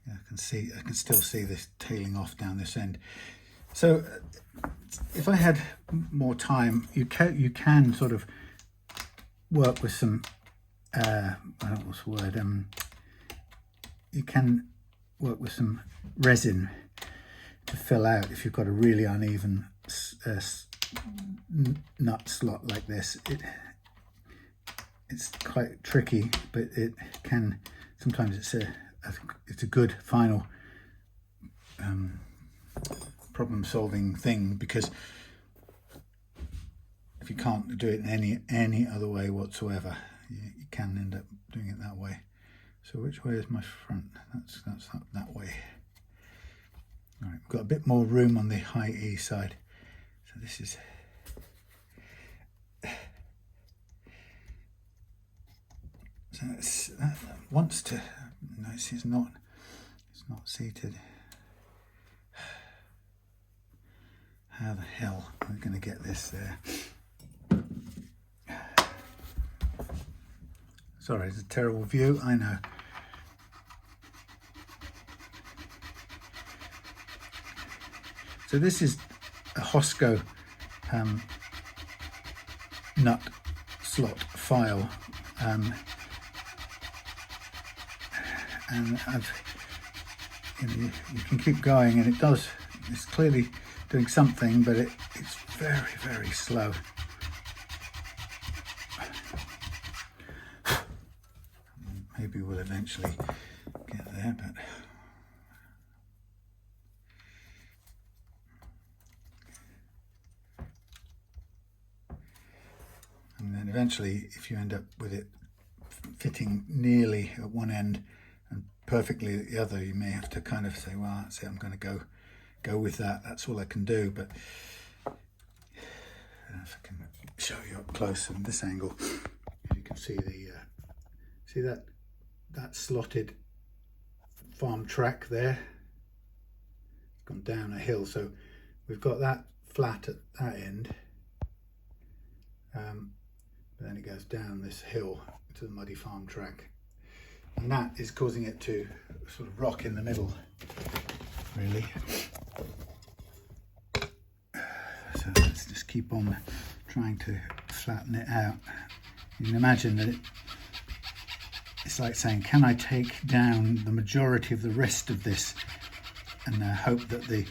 Yeah, I can still see this tailing off down this end. So if I had more time, you can sort of work with some I don't know what's the word, you can work with some resin to fill out if you've got a really uneven nut slot like this. It's quite tricky, but it can sometimes it's a good final problem-solving thing, because if you can't do it in any other way whatsoever, you can end up doing it that way. So which way is my front? That's that way. All right, we've got a bit more room on the high E side. So this is so that wants to. No, it's not seated. How the hell are we going to get this there? Sorry, it's a terrible view, I know. So this is a Hosco nut slot file, and you can keep going, and it's clearly doing something, but it's very, very slow. Maybe we'll eventually get there, but and then eventually, if you end up with it fitting nearly at one end and perfectly at the other, you may have to kind of say, well, that's it, I'm going to go with that. That's all I can do. But if I can show you up close from this angle, you can see see that slotted farm track there. It's gone down a hill, so we've got that flat at that end, but then it goes down this hill to the muddy farm track, and that is causing it to sort of rock in the middle, really. So let's just keep on trying to flatten it out. You can imagine that it's like saying, can I take down the majority of the rest of this and hope that the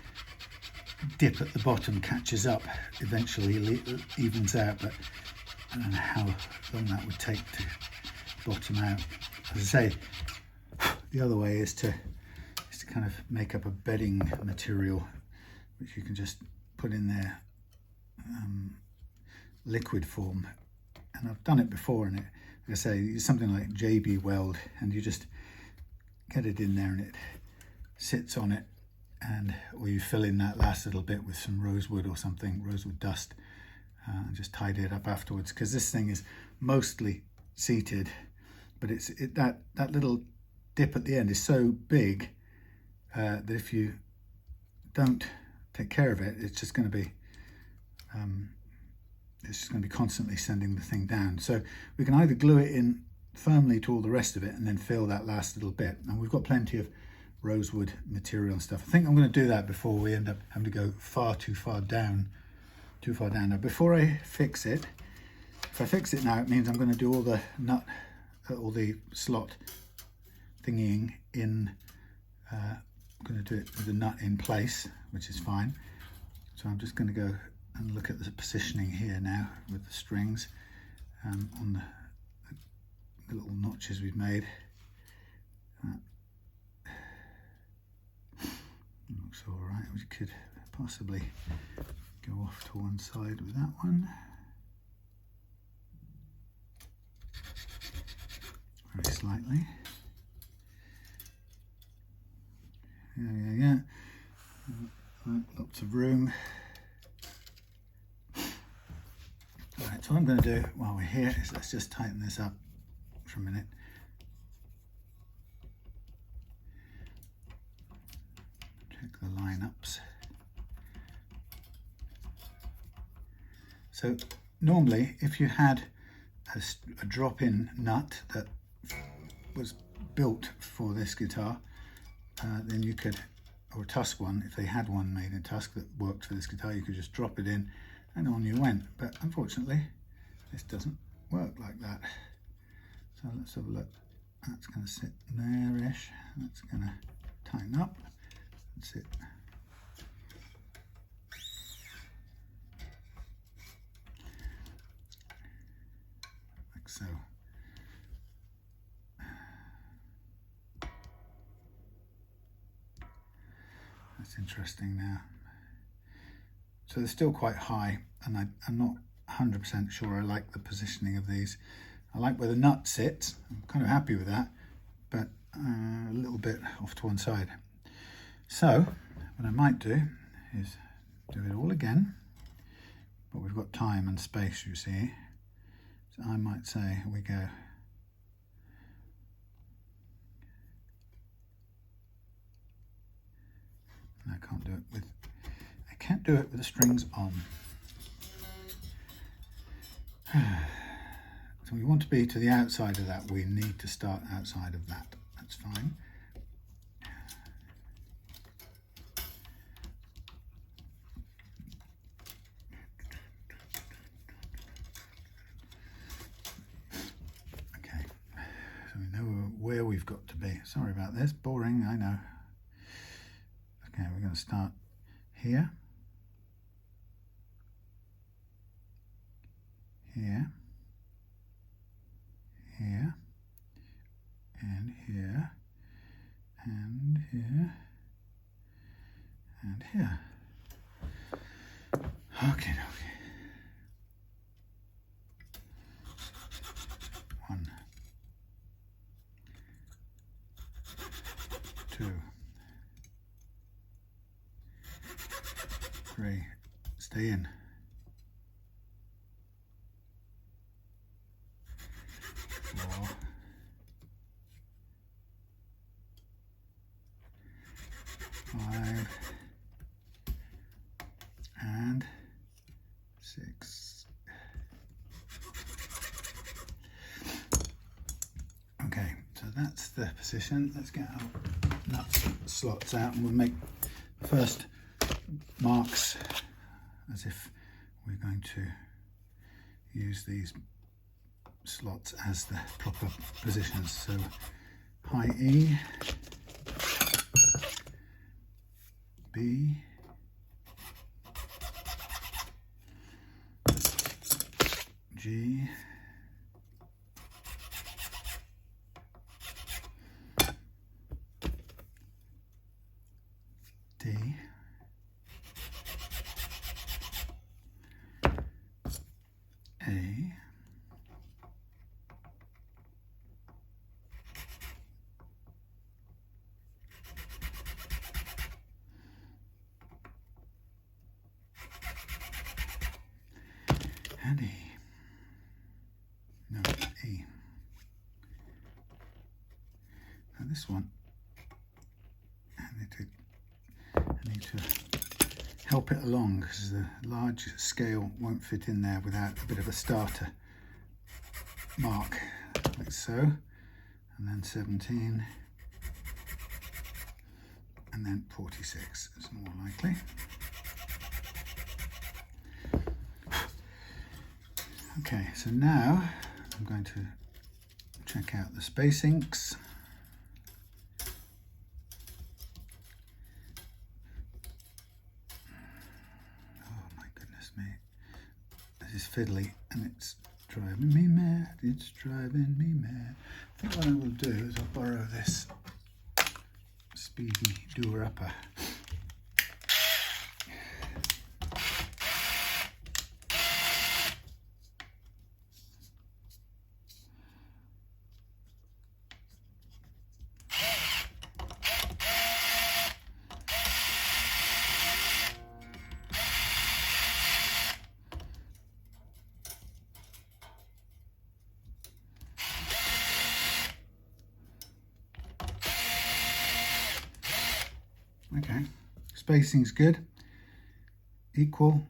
dip at the bottom catches up, eventually evens out, but I don't know how long that would take to bottom out. As I say, the other way is to kind of make up a bedding material, which you can just put in there liquid form, and I've done it before, and like I say, it's something like JB Weld, and you just get it in there and it sits on it, or you fill in that last little bit with some rosewood or something, rosewood dust, and just tidy it up afterwards, because this thing is mostly seated, but that little dip at the end is so big that if you don't take care of it, it's just going to be constantly sending the thing down. So we can either glue it in firmly to all the rest of it and then fill that last little bit. And we've got plenty of rosewood material and stuff. I think I'm going to do that before we end up having to go too far down. Now, before I fix it, if I fix it now, it means I'm going to do all the slot thingying in. I'm going to do it with the nut in place, which is fine. So I'm just going to go and look at the positioning here now with the strings on the little notches we've made. Looks all right. We could possibly go off to one side with that one. Very slightly. Yeah. Right, lots of room. Right, so what I'm going to do while we're here is let's just tighten this up for a minute. Check the line-ups. So normally if you had a drop-in nut that was built for this guitar, then you could, or a Tusq one, if they had one made in Tusq that worked for this guitar, you could just drop it in and on you went. But unfortunately this doesn't work like that. So let's have a look. That's going to sit there-ish. That's going to tighten up. That's it. Like so. That's interesting now. So they're still quite high, and I'm not 100% sure I like the positioning of these. I like where the nut sits. I'm kind of happy with that, but a little bit off to one side. So what I might do is do it all again, but we've got time and space, you see. So I might say we go I can't do it with the strings on. So we want to be to the outside of that. We need to start outside of that. That's fine. Okay, so we know where we've got to be. Sorry about this, boring, I know. Okay, we're going to start here, here, here, and here, and here, and here. Okay. 1, 2, 3, stay in. 4, 5, and 6. Okay, so that's the position. Let's get our nut slots out and we'll make the first marks as if we're going to use these slots as the proper positions. So high E, B, G, D, A, and E. No, E. this one, I need to help it along because the large scale won't fit in there without a bit of a starter mark, like so, and then 17, and then 46 is more likely. Okay, so now I'm going to check out the spacings. Oh my goodness me, this is fiddly and it's driving me mad, it's driving me mad. I think what I will do is I'll borrow this speedy doer-upper. Okay, spacing's good, equal.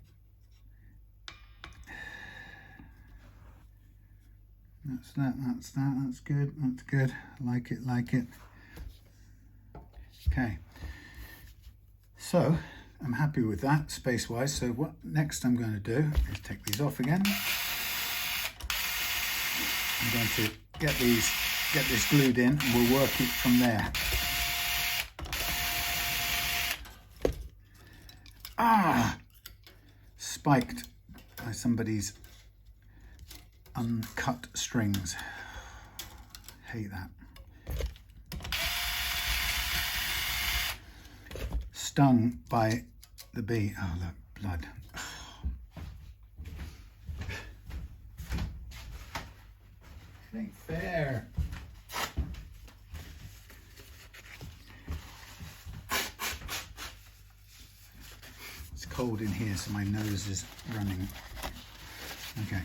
That's good, that's good. Like it. Okay, so I'm happy with that space-wise. So what next I'm going to do is take these off again. I'm going to get this glued in and we'll work it from there. Spiked by somebody's uncut strings. Hate that. Stung by the bee. Oh, look, blood. It ain't fair. Cold in here, so my nose is running. Okay.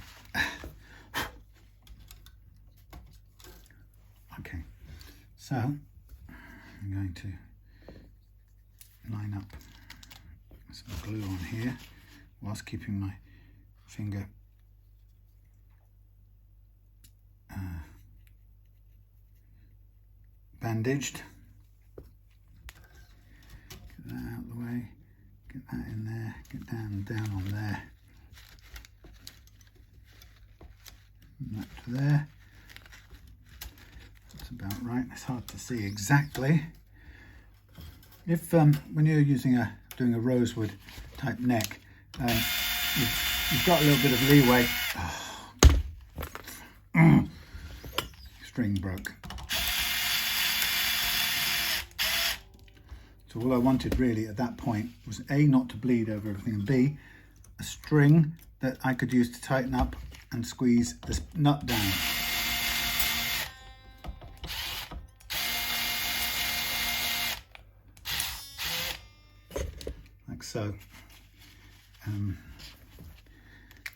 Okay. So I'm going to line up some glue on here whilst keeping my finger bandaged. Get that out of the way. Get that in there, get down on there, and that to there. That's about right. It's hard to see exactly. If when you're doing a rosewood type neck, you've got a little bit of leeway. Oh. String broke. So all I wanted really at that point was A, not to bleed over everything, and B, a string that I could use to tighten up and squeeze this nut down. Like so.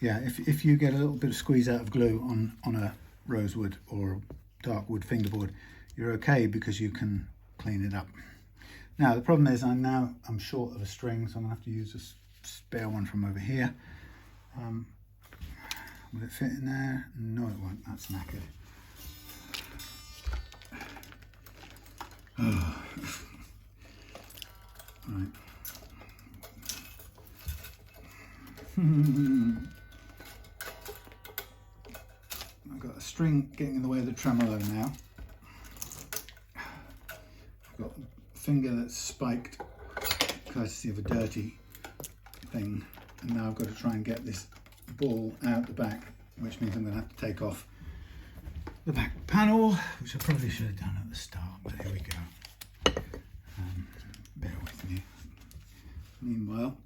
Yeah, if you get a little bit of squeeze out of glue on a rosewood or dark wood fingerboard, you're okay because you can clean it up. Now the problem is I'm short of a string, so I'm going to have to use a spare one from over here. Will it fit in there? No, it won't. That's knackered. Oh. Right. I've got a string getting in the way of the tremolo now. I've got a finger that's spiked courtesy of a dirty thing, and now I've got to try and get this ball out the back, which means I'm going to have to take off the back panel, which I probably should have done at the start, but here we go. Bear with me. Meanwhile,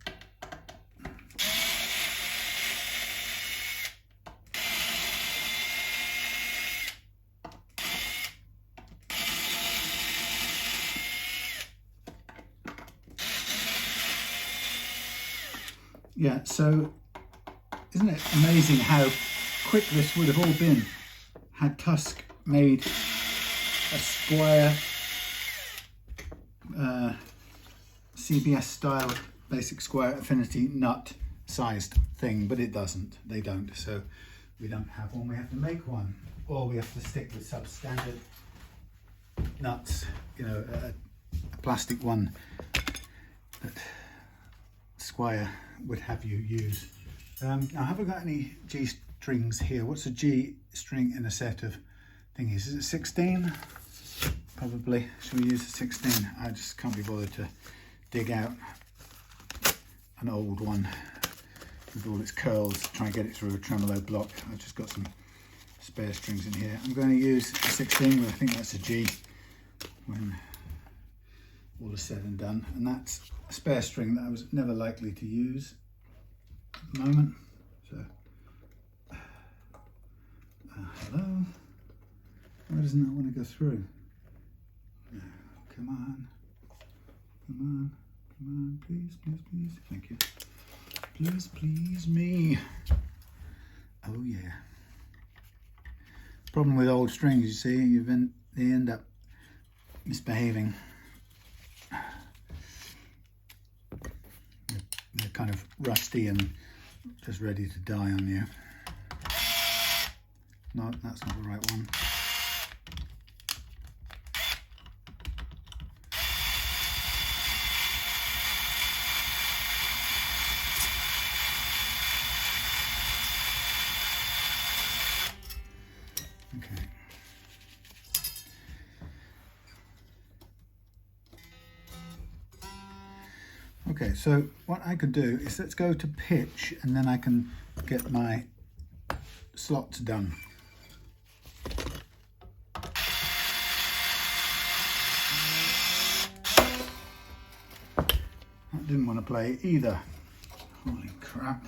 yeah, so isn't it amazing how quick this would have all been had Tusq made a Squier CBS style basic Squier Affinity nut sized thing, but it doesn't. They don't. So we don't have one. We have to make one, or we have to stick with substandard nuts. You know, a plastic one that Squier would have you use. Now, have I got any G strings here? What's a G string in a set of thingies? Is it 16? Probably. Should we use a 16? I just can't be bothered to dig out an old one with all its curls to try and get it through a tremolo block. I've just got some spare strings in here. I'm going to use a 16, but I think that's a G when all is said and done. And that's a spare string that I was never likely to use at the moment. So, hello? Why doesn't that want to go through? Come on, come on, come on, please, please, please. Thank you. Please, please me. Oh yeah. Problem with old strings, you see, they end up misbehaving. They're kind of rusty and just ready to die on you. No, that's not the right one. Okay. Okay, so what I could do is let's go to pitch, and then I can get my slots done. I didn't want to play either. Holy crap.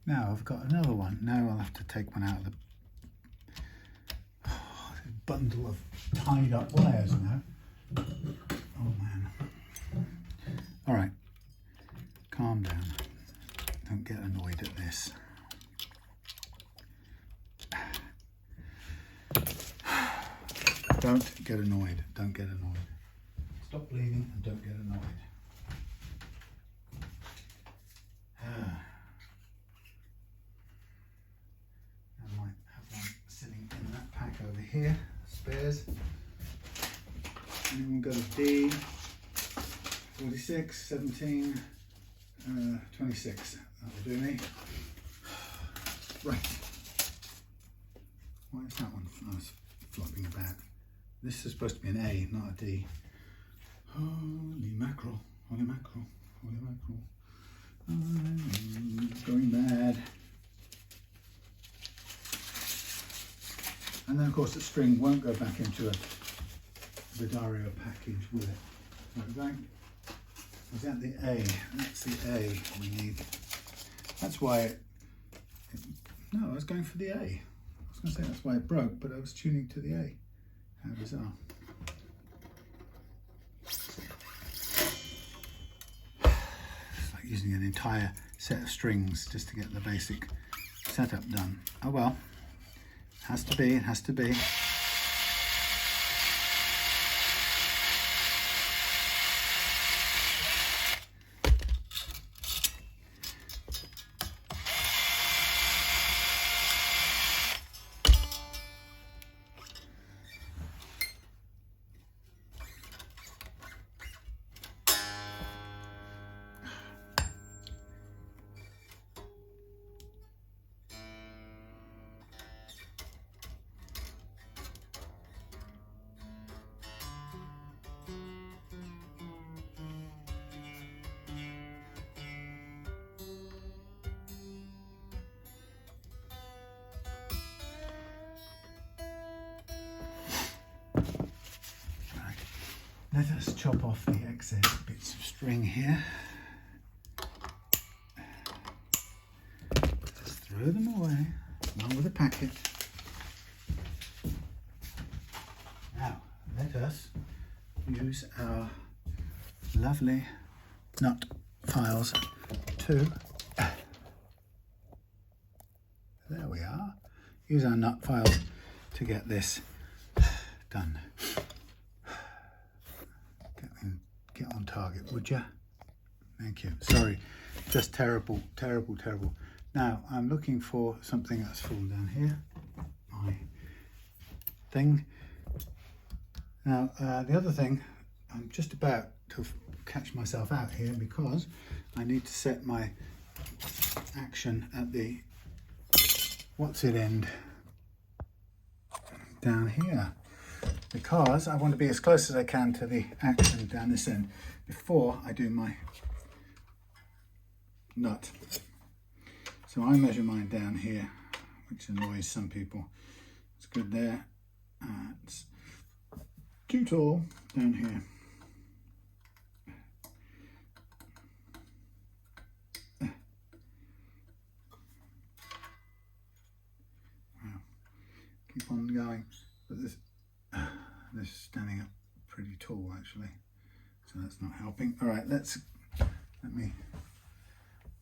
Now I've got another one. Now I'll have to take one out of the bundle of tied up wires now. Oh man. All right, calm down. Don't get annoyed at this. Don't get annoyed. Don't get annoyed. Stop bleeding and don't get annoyed. I might have one sitting in that pack over here. Spares. And then we'll go to D, 46, 17, 26. That'll do me. Right. Why is that one flopping about? This is supposed to be an A, not a D. Holy mackerel, holy mackerel, holy mackerel. I'm going mad. And then of course the string won't go back into a Vidario package, will it? Right, is that the A? That's the A we need. That's why no, I was going for the A. I was going to say that's why it broke, but I was tuning to the A. How bizarre. It's like using an entire set of strings just to get the basic setup done. Oh well, it has to be, it has to be. Let us chop off the excess bits of string here. Just throw them away, along with the packet. Now, let us use our lovely nut files to There we are. Use our nut file to get this done. Get on target, would you? Thank you. Sorry, just terrible, terrible, terrible. Now I'm looking for something that's fallen down here. My thing. Now the other thing, I'm just about to catch myself out here because I need to set my action at the what's it end down here, because I want to be as close as I can to the action down this end before I do my nut. So I measure mine down here, which annoys some people. It's good there. It's too tall down here. Keep on going, but this is standing up pretty tall actually, so that's not helping. All right, let me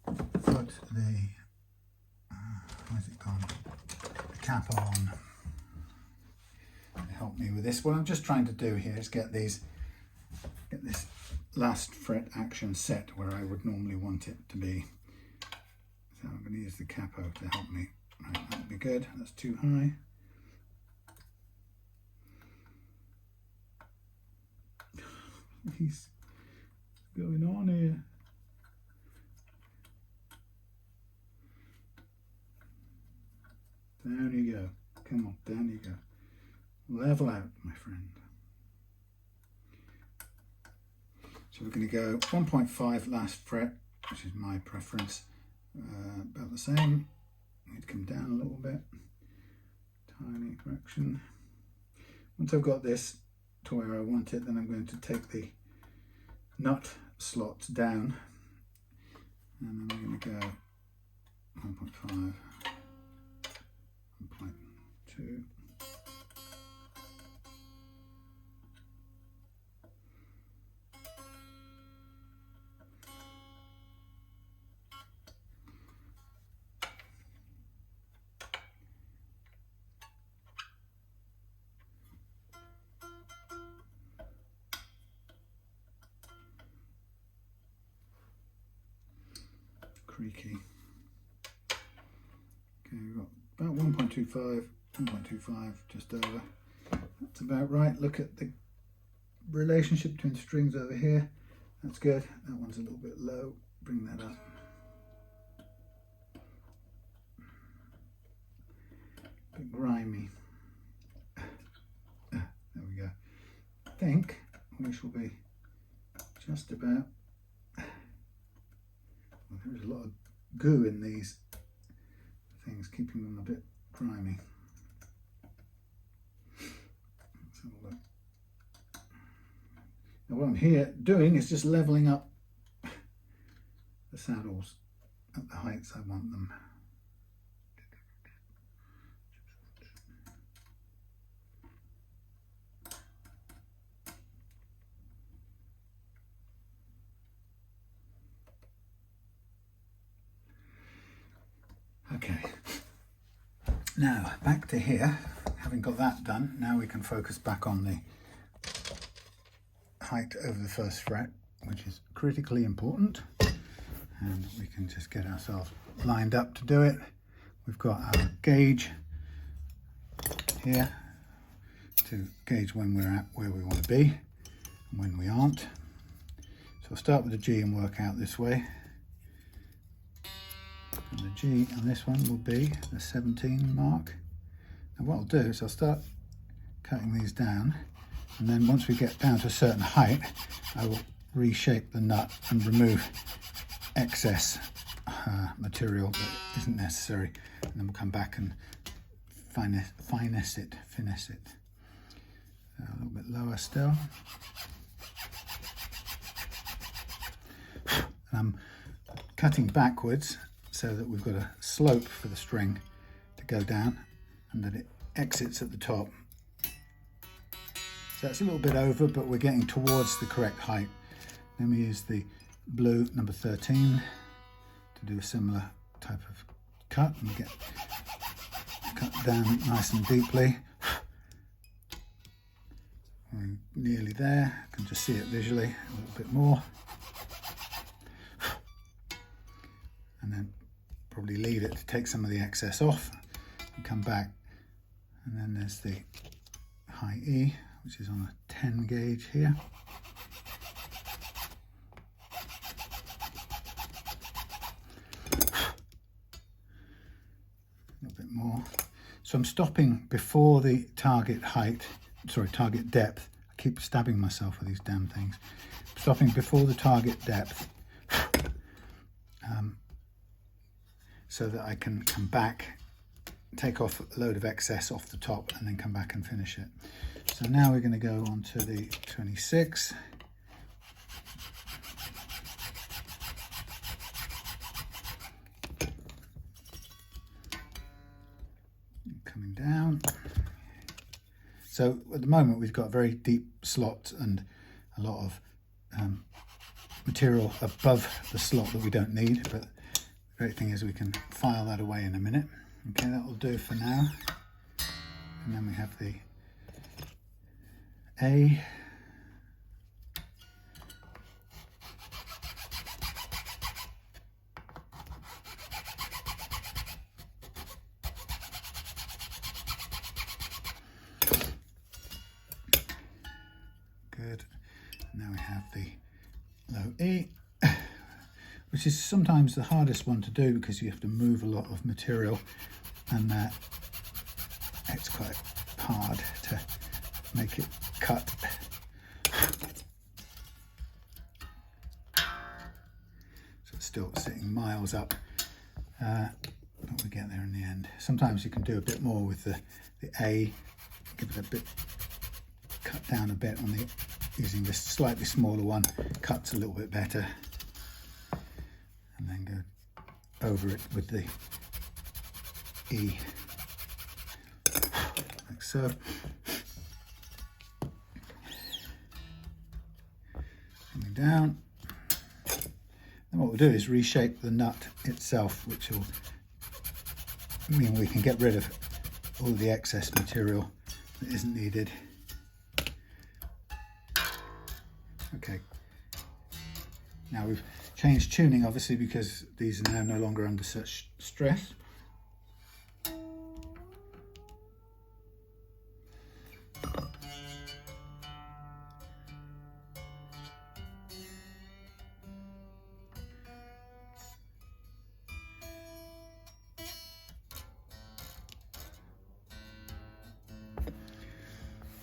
put the where's it gone? The cap on to help me with this. What I'm just trying to do here is get this last fret action set where I would normally want it to be. So I'm going to use the capo to help me. Right, that'll be good. That's too high. What's going on here? Down you go. Come on, down you go. Level out, my friend. So we're going to go 1.5 last fret, which is my preference. About the same. Need to come down a little bit. Tiny correction. Once I've got this to where I want it, then I'm going to take the nut slots down, and then I'm going to go 1.5, 1.2. Creaky. Okay, we've got about 1.25, just over. That's about right. Look at the relationship between the strings over here. That's good. That one's a little bit low. Bring that up. A bit grimy. There we go. I think we shall be just about. There's a lot of goo in these things, keeping them a bit grimy. Let's have a look. Now what I'm here doing is just levelling up the saddles at the heights I want them. Okay, now back to here. Having got that done, now we can focus back on the height over the first fret, which is critically important, and we can just get ourselves lined up to do it. We've got our gauge here to gauge when we're at where we want to be and when we aren't. So I'll start with the G and work out this way. And the G on this one will be the 17 mark. And what I'll do is I'll start cutting these down, and then once we get down to a certain height, I will reshape the nut and remove excess material that isn't necessary, and then we'll come back and finesse it. A little bit lower still. And I'm cutting backwards so that we've got a slope for the string to go down and that it exits at the top. So that's a little bit over, but we're getting towards the correct height. Then we use the blue number 13 to do a similar type of cut, and we get down nice and deeply. We're nearly there, I can just see it visually a little bit more. And then probably leave it to take some of the excess off and come back. And then there's the high E, which is on a 10 gauge here. A little bit more. So I'm stopping before the target height, sorry, target depth. I keep stabbing myself with these damn things. Stopping before the target depth so that I can come back, take off a load of excess off the top and then come back and finish it. So now we're going to go on to the 26. Coming down. So at the moment we've got very deep slots and a lot of material above the slot that we don't need, but the great thing is we can file that away in a minute. Okay, that will do for now. And then we have the A. Good. Now we have the low E, which is sometimes the hardest one to do because you have to move a lot of material, and it's quite hard to make it cut. So it's still sitting miles up, but we get there in the end. Sometimes you can do a bit more with the A, give it a bit, cut down a bit on the, using this slightly smaller one, cuts a little bit better, and then go over it with the E, like so. Coming down. Then what we'll do is reshape the nut itself, which will mean we can get rid of all the excess material that isn't needed. Okay, now we've changed tuning obviously because these are now no longer under such stress.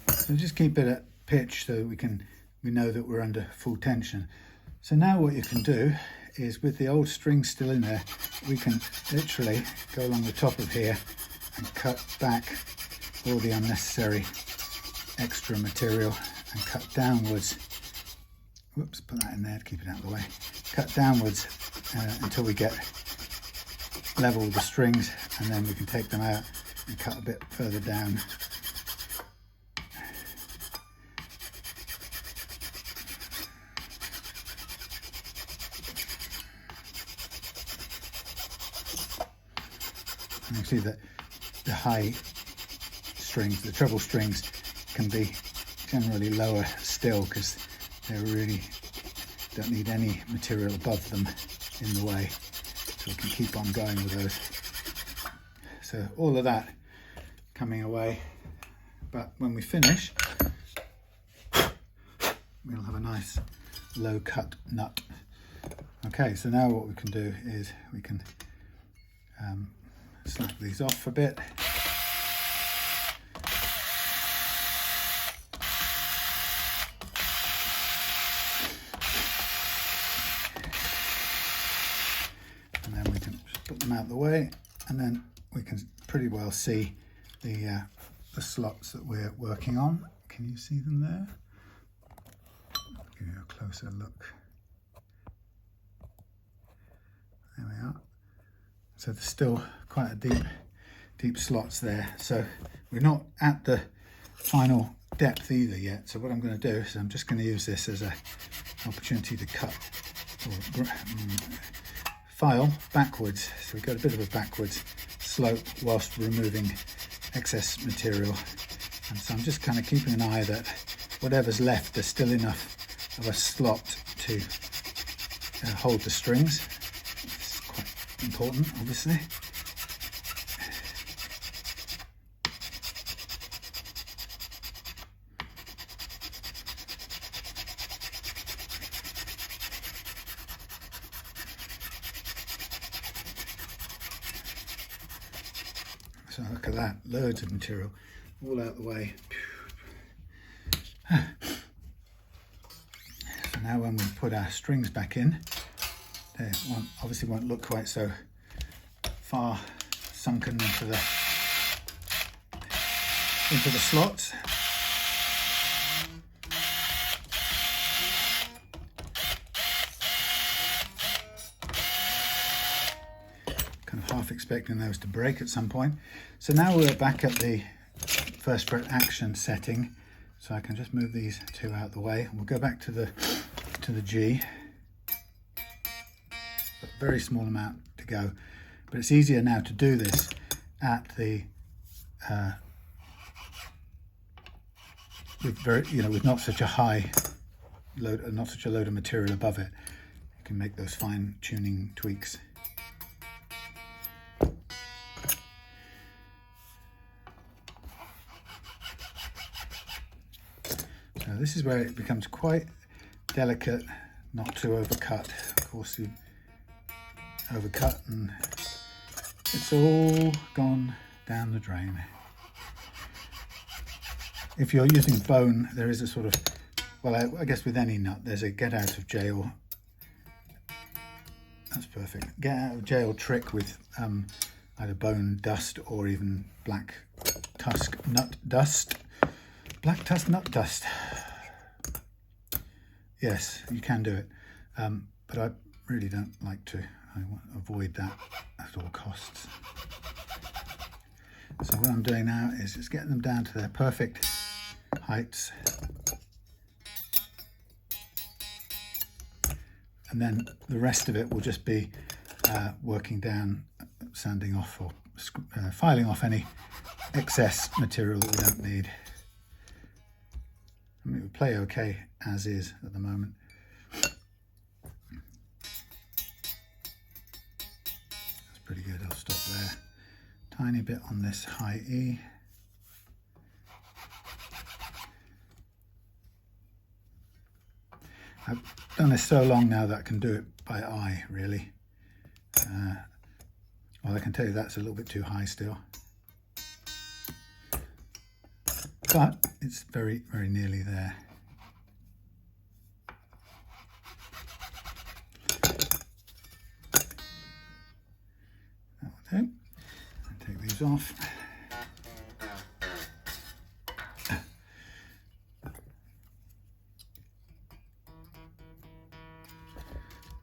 So just keep it at pitch so we know that we're under full tension. So now what you can do is, with the old string still in there, we can literally go along the top of here and cut back all the unnecessary extra material and cut downwards. Whoops, put that in there to keep it out of the way. Cut downwards until we get level with the strings, and then we can take them out and cut a bit further down. And you see that the high strings, the treble strings, can be generally lower still because they really don't need any material above them in the way, so we can keep on going with those. So all of that coming away, but when we finish we'll have a nice low cut nut. Okay, so now what we can do is we can snap these off a bit. And then we can just put them out of the way, and then we can pretty well see the slots that we're working on. Can you see them there? I'll give you a closer look. There we are. So there's still quite a deep slots there. So we're not at the final depth either yet. So what I'm going to do is I'm just going to use this as an opportunity to cut or file backwards. So we've got a bit of a backwards slope whilst removing excess material, and so I'm just kind of keeping an eye that whatever's left, there's still enough of a slot to hold the strings. It's quite important, obviously. So look at that, loads of material all out the way. So now when we put our strings back in, they obviously won't look quite so far sunken into the slots. Kind of half expecting those to break at some point. So now we're back at the first fret action setting, so I can just move these two out the way. We'll go back to the G. A very small amount to go, but it's easier now to do this at the with not such a high load, not such a load of material above it. You can make those fine tuning tweaks. So this is where it becomes quite delicate not to overcut. Of course, you overcut and it's all gone down the drain. If you're using bone, there is a sort of, well, I guess with any nut, there's a get out of jail. That's perfect. Get out of jail trick with either bone dust or even black tusk nut dust. Black tusk nut dust. Yes, you can do it, but I really don't like to. I want to avoid that at all costs. So what I'm doing now is just getting them down to their perfect heights, and then the rest of it will just be working down, sanding off or filing off any excess material that we don't need. I mean, it would play okay as is at the moment. That's pretty good. I'll stop there. Tiny bit on this high E. I've done this so long now that I can do it by eye, really. Well, I can tell you that's a little bit too high still. But it's very, very nearly there. That will do. I'll take these off.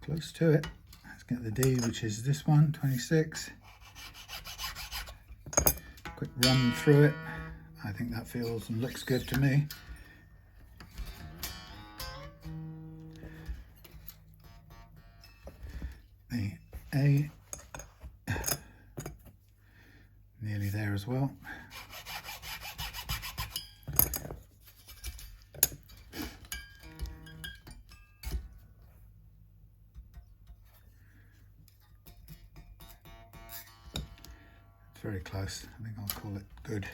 Close to it. Let's get the D, which is this one, 26. Quick run through it. I think that feels and looks good to me. The A, nearly there as well. It's very close. I think I'll call it good.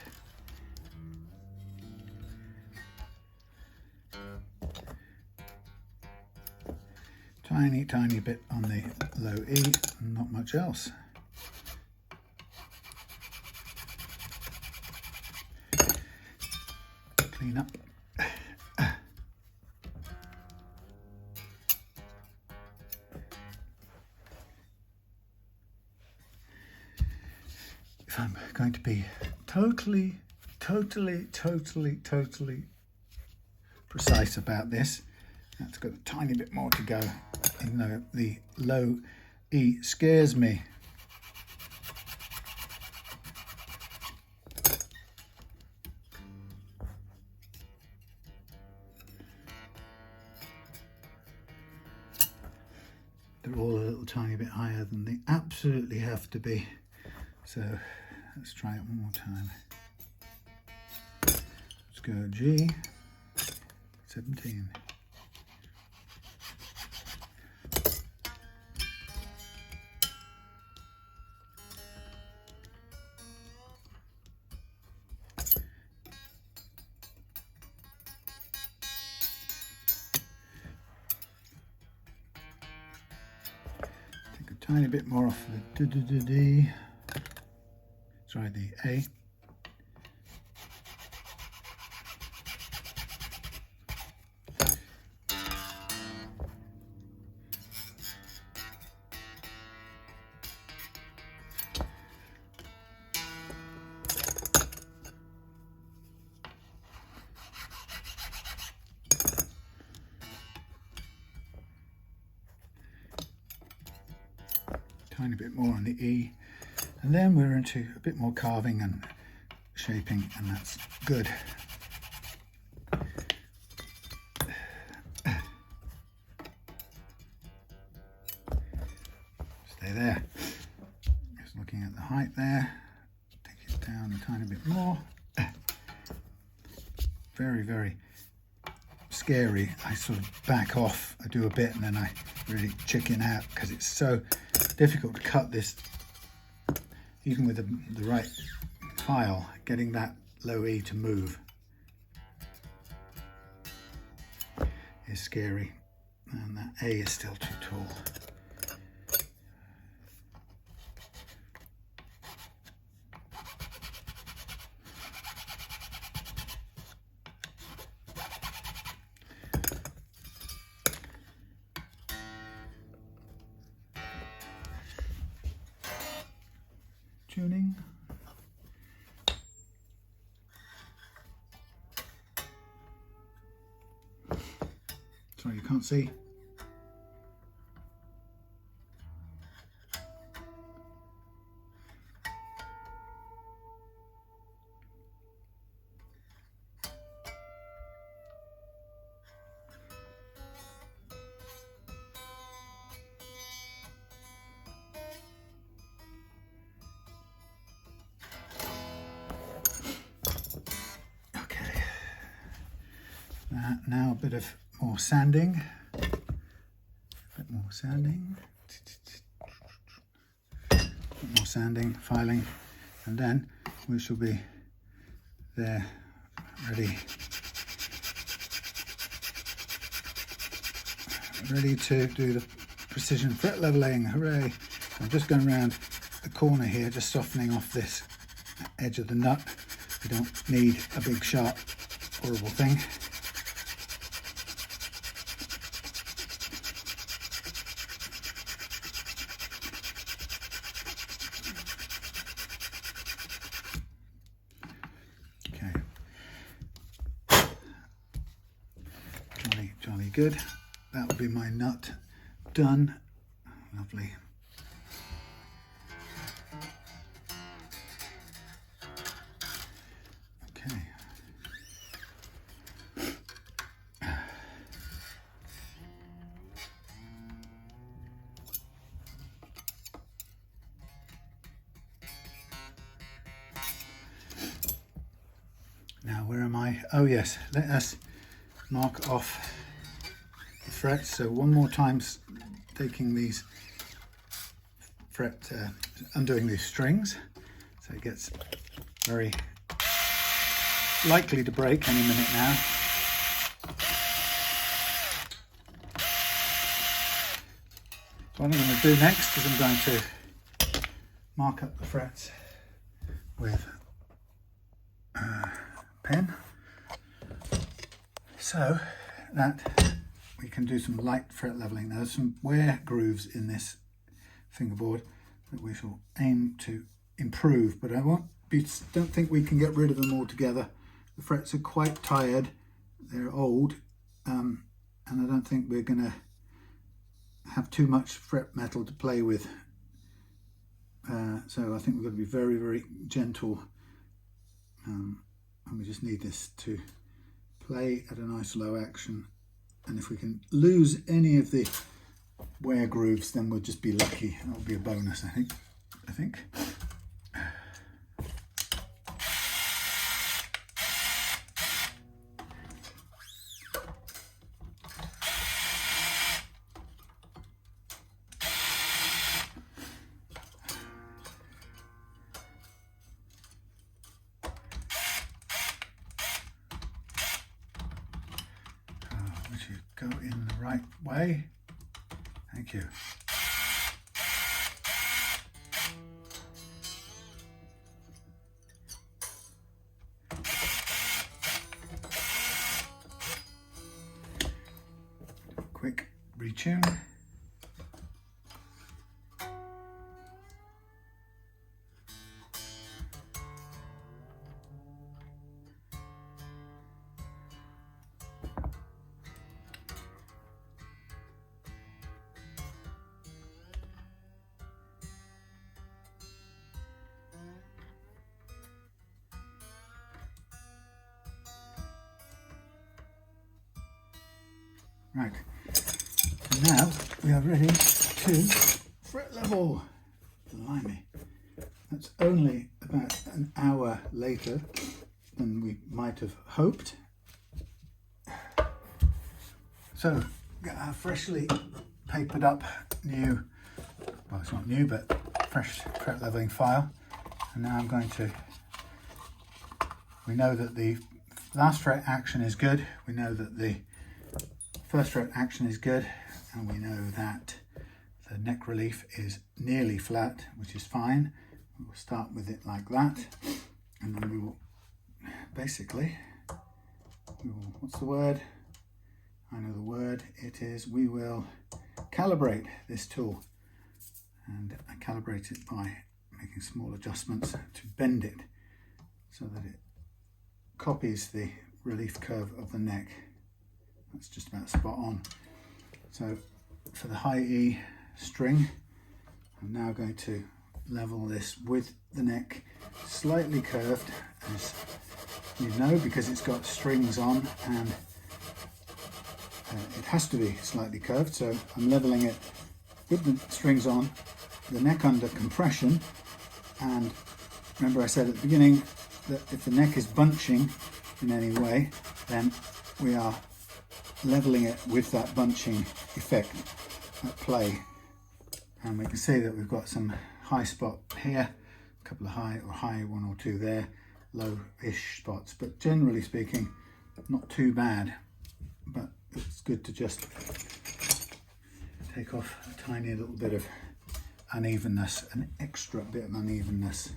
Tiny bit on the low E, and not much else. Clean up. If I'm going to be totally precise about this, that's got a tiny bit more to go, even though the low E scares me. They're all a little tiny bit higher than they absolutely have to be. So let's try it one more time. go G, 17. Take a tiny bit more off the D, sorry, the A. Tiny bit more on the E, and then we're into a bit more carving and shaping, and that's good. Stay there. Just looking at the height there. Take it down a tiny bit more. Very, very scary. I sort of back off. I do a bit and then I really chicken out because it's so difficult to cut this, even with the right file, getting that low E to move is scary, and that A is still too tall. Tuning. Sorry, you can't see. Now a bit of more sanding, filing, and then we shall be there, ready to do the precision fret leveling. Hooray! I'm just going around the corner here, just softening off this edge of the nut. We don't need a big sharp horrible thing. Jolly good. That will be my nut done. Lovely. Okay. Now where am I? Oh yes, let us mark off the frets. So one more time, taking these undoing these strings, so it gets very likely to break any minute now. So what I'm going to do next is I'm going to mark up the frets with a pen, so that we can do some light fret leveling. There's some wear grooves in this fingerboard that we shall aim to improve, but don't think we can get rid of them altogether. The frets are quite tired, they're old, and I don't think we're going to have too much fret metal to play with. So I think we've got to be very, very gentle, and we just need this to play at a nice low action. And if we can lose any of the wear grooves, then we'll just be lucky. That'll be a bonus, I think. to go in the right way. Thank you. Quick retune. Right, and now we are ready to fret level. Blimey, that's only about an hour later than we might have hoped. So, got our freshly papered up new, well it's not new, but fresh fret leveling file. And now I'm going to, we know that the last fret action is good, we know that the first fret action is good, and we know that the neck relief is nearly flat, which is fine. We'll start with it like that, and then we will basically, what's the word? I know the word, it is, we will calibrate this tool. And I calibrate it by making small adjustments to bend it so that it copies the relief curve of the neck. That's just about spot on. So for the high E string, I'm now going to level this with the neck slightly curved, as you know, because it's got strings on, and it has to be slightly curved. So I'm leveling it with the strings on, the neck under compression. And remember I said at the beginning that if the neck is bunching in any way, then we are leveling it with that bunching effect at play. And we can see that we've got some high spot here, a couple of high one or two there, low-ish spots, but generally speaking not too bad. But it's good to just take off a tiny little bit of unevenness, an extra bit of unevenness.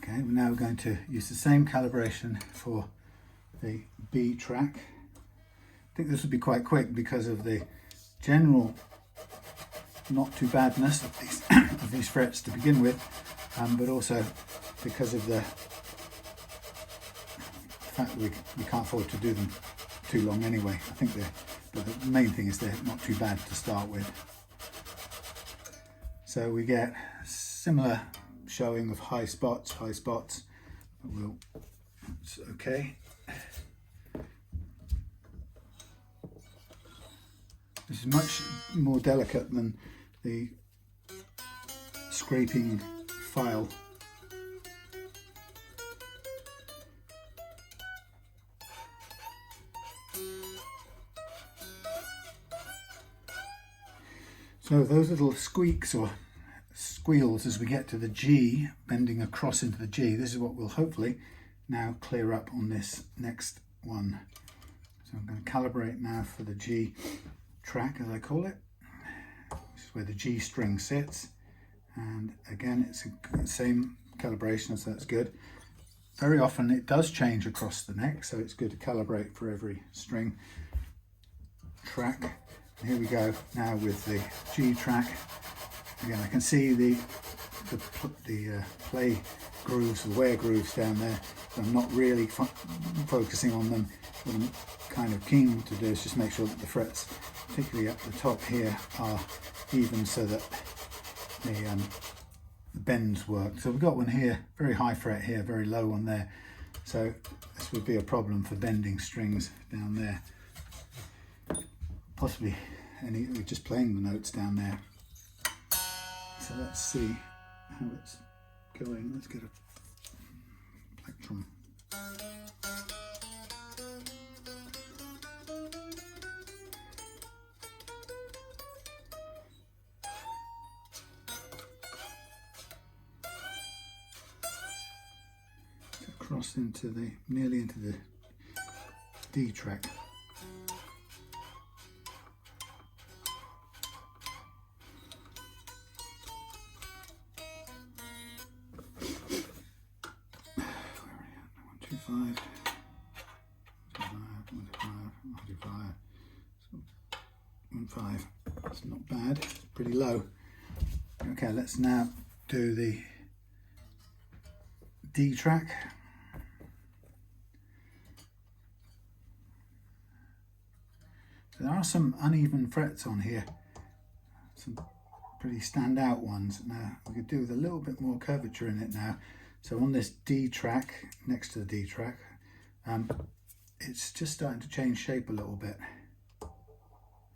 Okay, we're now going to use the same calibration for the B track. I think this will be quite quick because of the general not too badness of these, of these frets to begin with, but also because of the fact that we can't afford to do them too long anyway. I think but the main thing is they're not too bad to start with. So we get similar showing of high spots, but it's okay. This is much more delicate than the scraping file. So those little squeaks or squeals as we get to the G, bending across into the G, this is what we'll hopefully now clear up on this next one. So I'm going to calibrate now for the G track, as I call it. This is where the G string sits, and again it's the same calibration, so that's good. Very often it does change across the neck, so it's good to calibrate for every string track. And here we go now with the G track. Again, I can see the play grooves, the wear grooves down there, but I'm not really focusing on them. What I'm kind of keen to do is just make sure that the frets, particularly at the top here, are even so that the bends work. So we've got one here, very high fret here, very low one there. So this would be a problem for bending strings down there. Possibly just playing the notes down there. So let's see how it's going. Let's get a plectrum. across into the, nearly into the D track. Where are we at? 125, 125. It's not bad, it's pretty low. Okay, let's now do the D track. So there are some uneven frets on here, some pretty standout ones. Now we could do with a little bit more curvature in it now. So on this D track, next to the D track, it's just starting to change shape a little bit.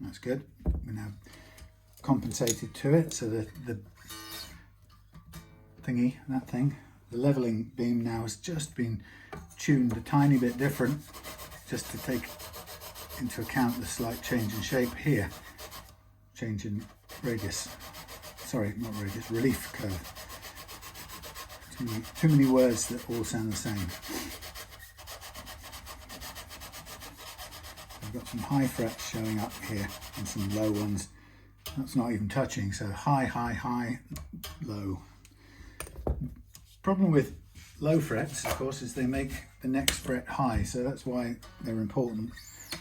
That's good. We're now compensated to it, so the thingy, that thing, the leveling beam now has just been tuned a tiny bit different, just to take into account the slight change in shape here, change in radius, sorry, not radius, relief curve. Too many words that all sound the same. I've got some high frets showing up here and some low ones. That's not even touching, so high, high, high, low. Problem with low frets, of course, is they make the next fret high, so that's why they're important.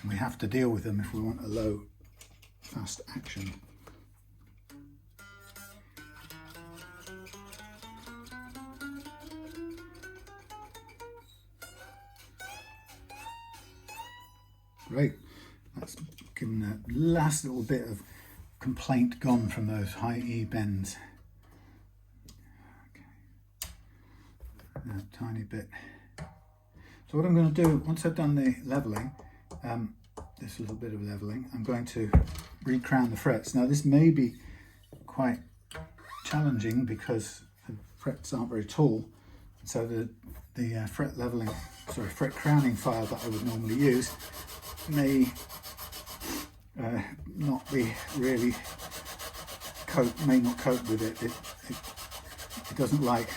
And we have to deal with them if we want a low, fast action. Great, that's given the last little bit of complaint gone from those high E bends. Okay. A tiny bit. So what I'm going to do, once I've done the leveling, this little bit of leveling, I'm going to recrown the frets. Now this may be quite challenging because the frets aren't very tall, so the fret leveling, sorry, fret crowning file that I would normally use may not be really may not cope with it. It doesn't like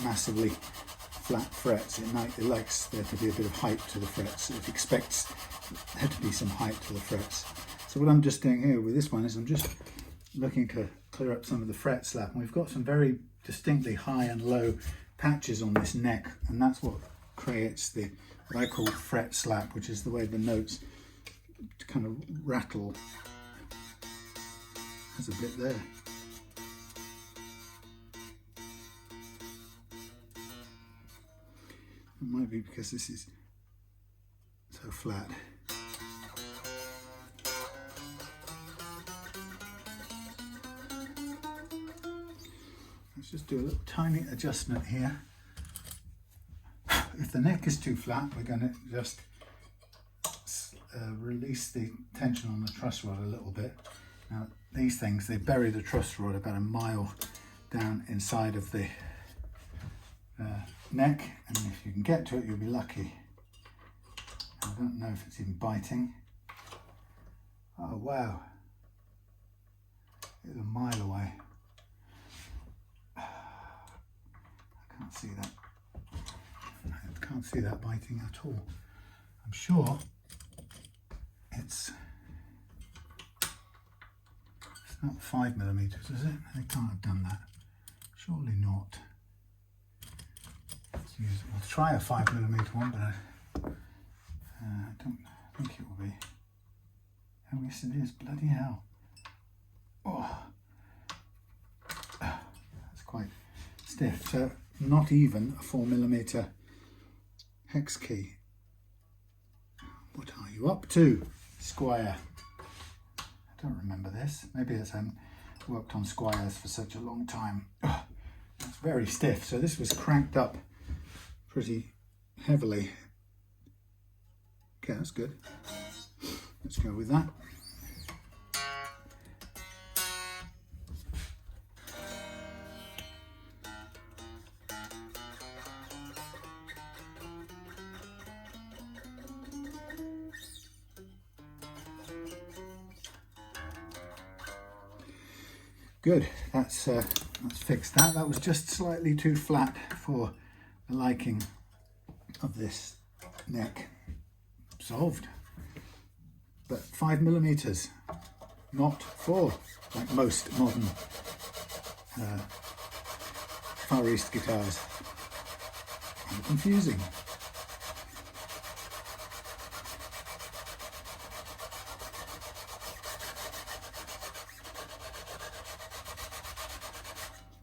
massively flat frets. It likes there to be a bit of height to the frets. It expects there to be some height to the frets. So what I'm just doing here with this one is I'm just looking to clear up some of the fret slap, and we've got some very distinctly high and low patches on this neck, and that's what creates what I call fret slap, which is the way the notes kind of rattle. There's a bit there. It might be because this is so flat. Let's just do a little tiny adjustment here. If the neck is too flat, we're going to just release the tension on the truss rod a little bit. Now these things, they bury the truss rod about a mile down inside of the neck, and if you can get to it, you'll be lucky. I don't know if it's even biting. Oh wow, it's a mile away. I can't see that. I can't see that biting at all. I'm sure it's not 5mm, is it? They can't have done that. Surely not. We'll try a 5mm one, but I don't think it will be. Oh yes it is, bloody hell. Oh, that's quite stiff. So not even a 4mm hex key. What are you up to, Squier? I don't remember this. Maybe it's haven't worked on Squiers for such a long time. Oh, it's very stiff. So this was cranked up pretty heavily. Okay, that's good. Let's go with that. Good, let's fix that. That was just slightly too flat for the liking of this neck solved. But 5mm, not 4, like most modern Far East guitars. And confusing.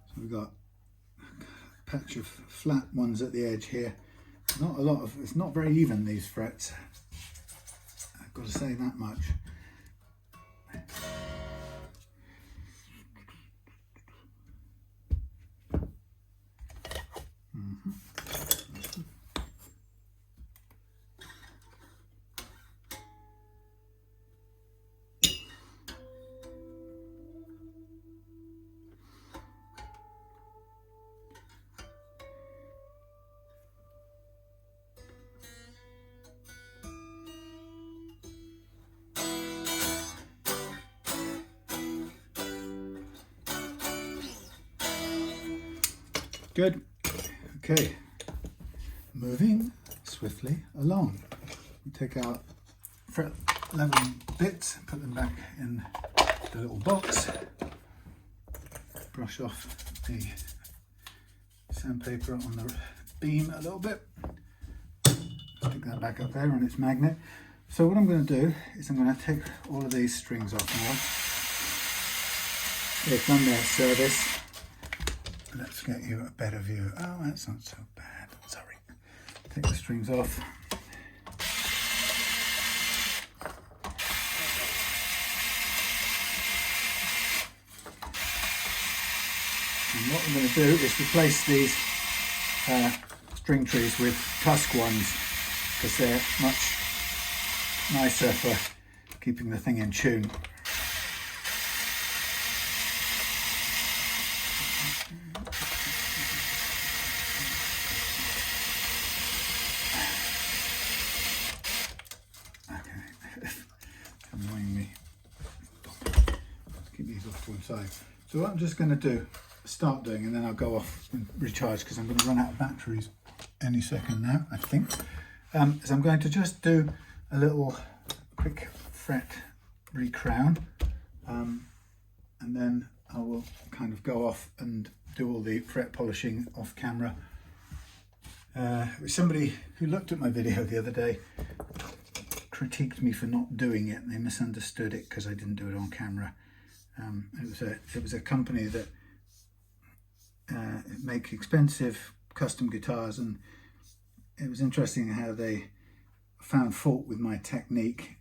So we've got a patch of flat ones at the edge here. Not a lot of, it's not very even, these frets. I've got to say that much. Good. Okay, moving swiftly along. We take our fret leveling bits, put them back in the little box, brush off the sandpaper on the beam a little bit, stick that back up there on its magnet. So what I'm going to do is I'm going to take all of these strings off now. They've done their service. Let's get you a better view. Oh, that's not so bad. Sorry. Take the strings off. And what I'm going to do is replace these string trees with Tusq ones, because they're much nicer for keeping the thing in tune. So what I'm just going to start doing, and then I'll go off and recharge because I'm going to run out of batteries any second now, I think, is I'm going to just do a little quick fret recrown, and then I will kind of go off and do all the fret polishing off camera. It was somebody who looked at my video the other day, critiqued me for not doing it. They misunderstood it because I didn't do it on camera. It was a company that make expensive custom guitars, and it was interesting how they found fault with my technique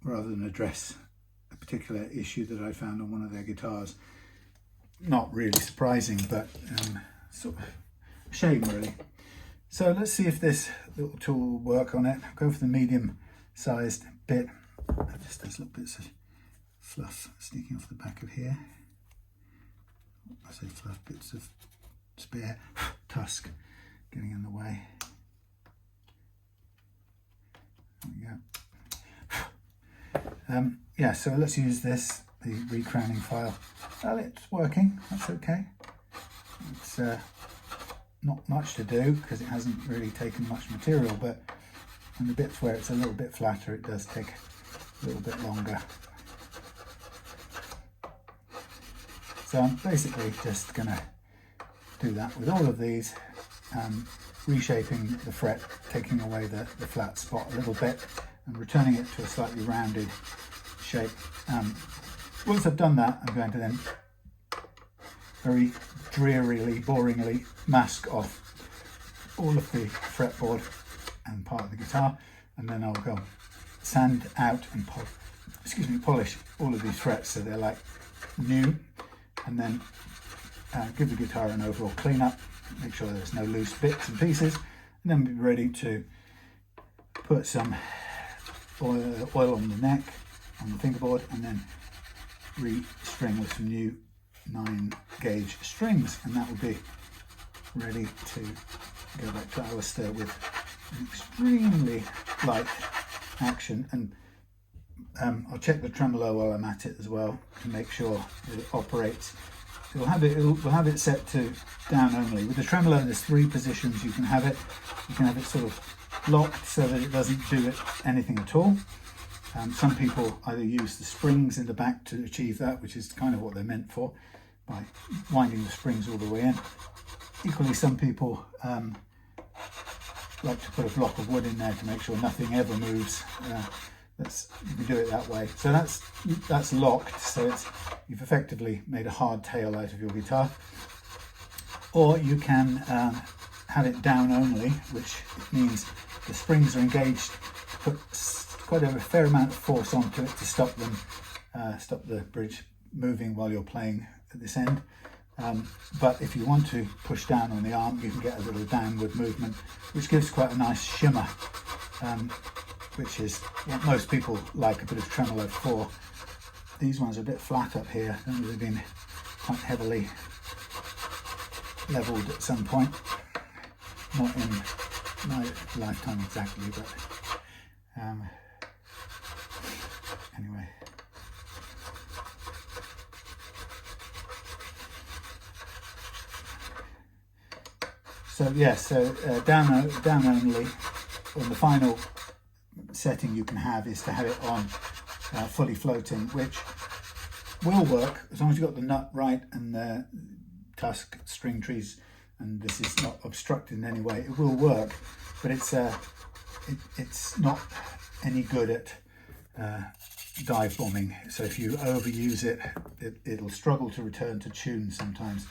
rather than address a particular issue that I found on one of their guitars. Not really surprising, but sort of a shame really. So let's see if this little tool will work on it. I'll go for the medium sized bit. Just those little bits of fluff sneaking off the back of here. I say fluff, bits of spare Tusq getting in the way. There we go. Yeah, so let's use this, the recrowning file. Well, it's working, that's okay. It's not much to do because it hasn't really taken much material, but in the bits where it's a little bit flatter, it does take a little bit longer. So I'm basically just going to do that with all of these, reshaping the fret, taking away the flat spot a little bit and returning it to a slightly rounded shape. Once I've done that, I'm going to then very drearily, boringly mask off all of the fretboard and part of the guitar, and then I'll go sand out and polish all of these frets so they're like new, and then give the guitar an overall clean up, make sure there's no loose bits and pieces, and then be ready to put some oil on the neck, on the fingerboard, and then re-string with some new 9-gauge strings, and that will be ready to go back to Alistair with an extremely light action. And I'll check the tremolo while I'm at it as well to make sure that it operates we'll have it set to down only. With the tremolo, there's 3 positions you can have it. You can have it sort of locked so that it doesn't do anything at all. Some people either use the springs in the back to achieve that, which is kind of what they're meant for, by winding the springs all the way in. Equally, some people like to put a block of wood in there to make sure nothing ever moves. You can do it that way. So that's locked, so you've effectively made a hard tail out of your guitar. Or you can have it down only, which means the springs are engaged, put quite a fair amount of force onto it to stop the bridge moving while you're playing at this end. But if you want to push down on the arm, you can get a little downward movement, which gives quite a nice shimmer, which is what most people like a bit of tremolo for. These ones are a bit flat up here, and they've been quite heavily leveled at some point. Not in my lifetime exactly, but anyway. So yes, down only. On the final setting you can have is to have it on fully floating, which will work as long as you've got the nut right and the Tusq string trees, and this is not obstructed in any way. It will work, but it's not any good at dive bombing. So if you overuse it, it'll struggle to return to tune sometimes,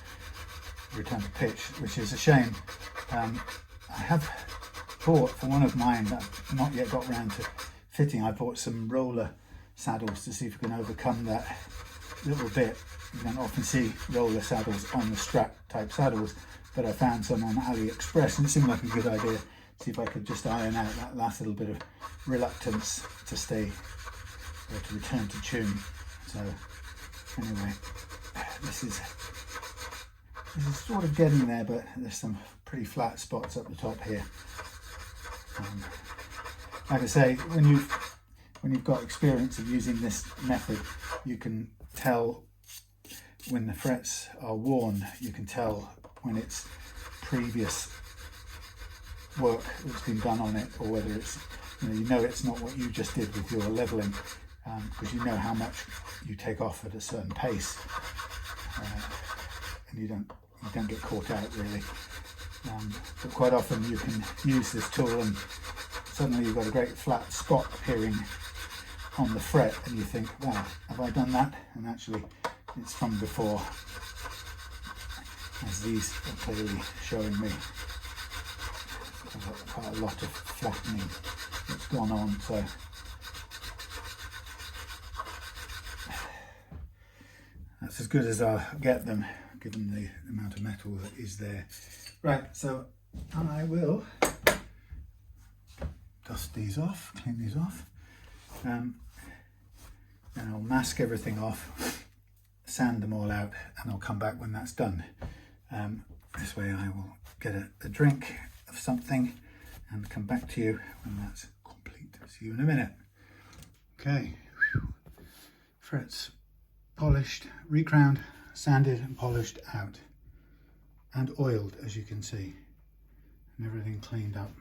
return to pitch, which is a shame. I have bought for one of mine that I've not yet got round to fitting. I bought some roller saddles to see if we can overcome that little bit. You don't often see roller saddles on the Strat type saddles, but I found some on AliExpress and it seemed like a good idea. See if I could just iron out that last little bit of reluctance to stay or to return to tune. So anyway, this is sort of getting there, but there's some pretty flat spots up the top here. Like I say, when you've got experience of using this method, you can tell when the frets are worn. You can tell when it's previous work that's been done on it, or whether it's you know it's not what you just did with your leveling, because you know how much you take off at a certain pace, and you don't get caught out really. But quite often you can use this tool and suddenly you've got a great flat spot appearing on the fret and you think, wow, have I done that? And actually it's from before, as these are clearly showing me. I've got quite a lot of flattening that's gone on, so that's as good as I'll get them, given the amount of metal that is there. Right, so I will dust these off, clean these off, and I'll mask everything off, sand them all out, and I'll come back when that's done. This way I will get a drink of something and come back to you when that's complete. See you in a minute. Okay, frets polished, recrowned, sanded and polished out, and oiled, as you can see, and everything cleaned up,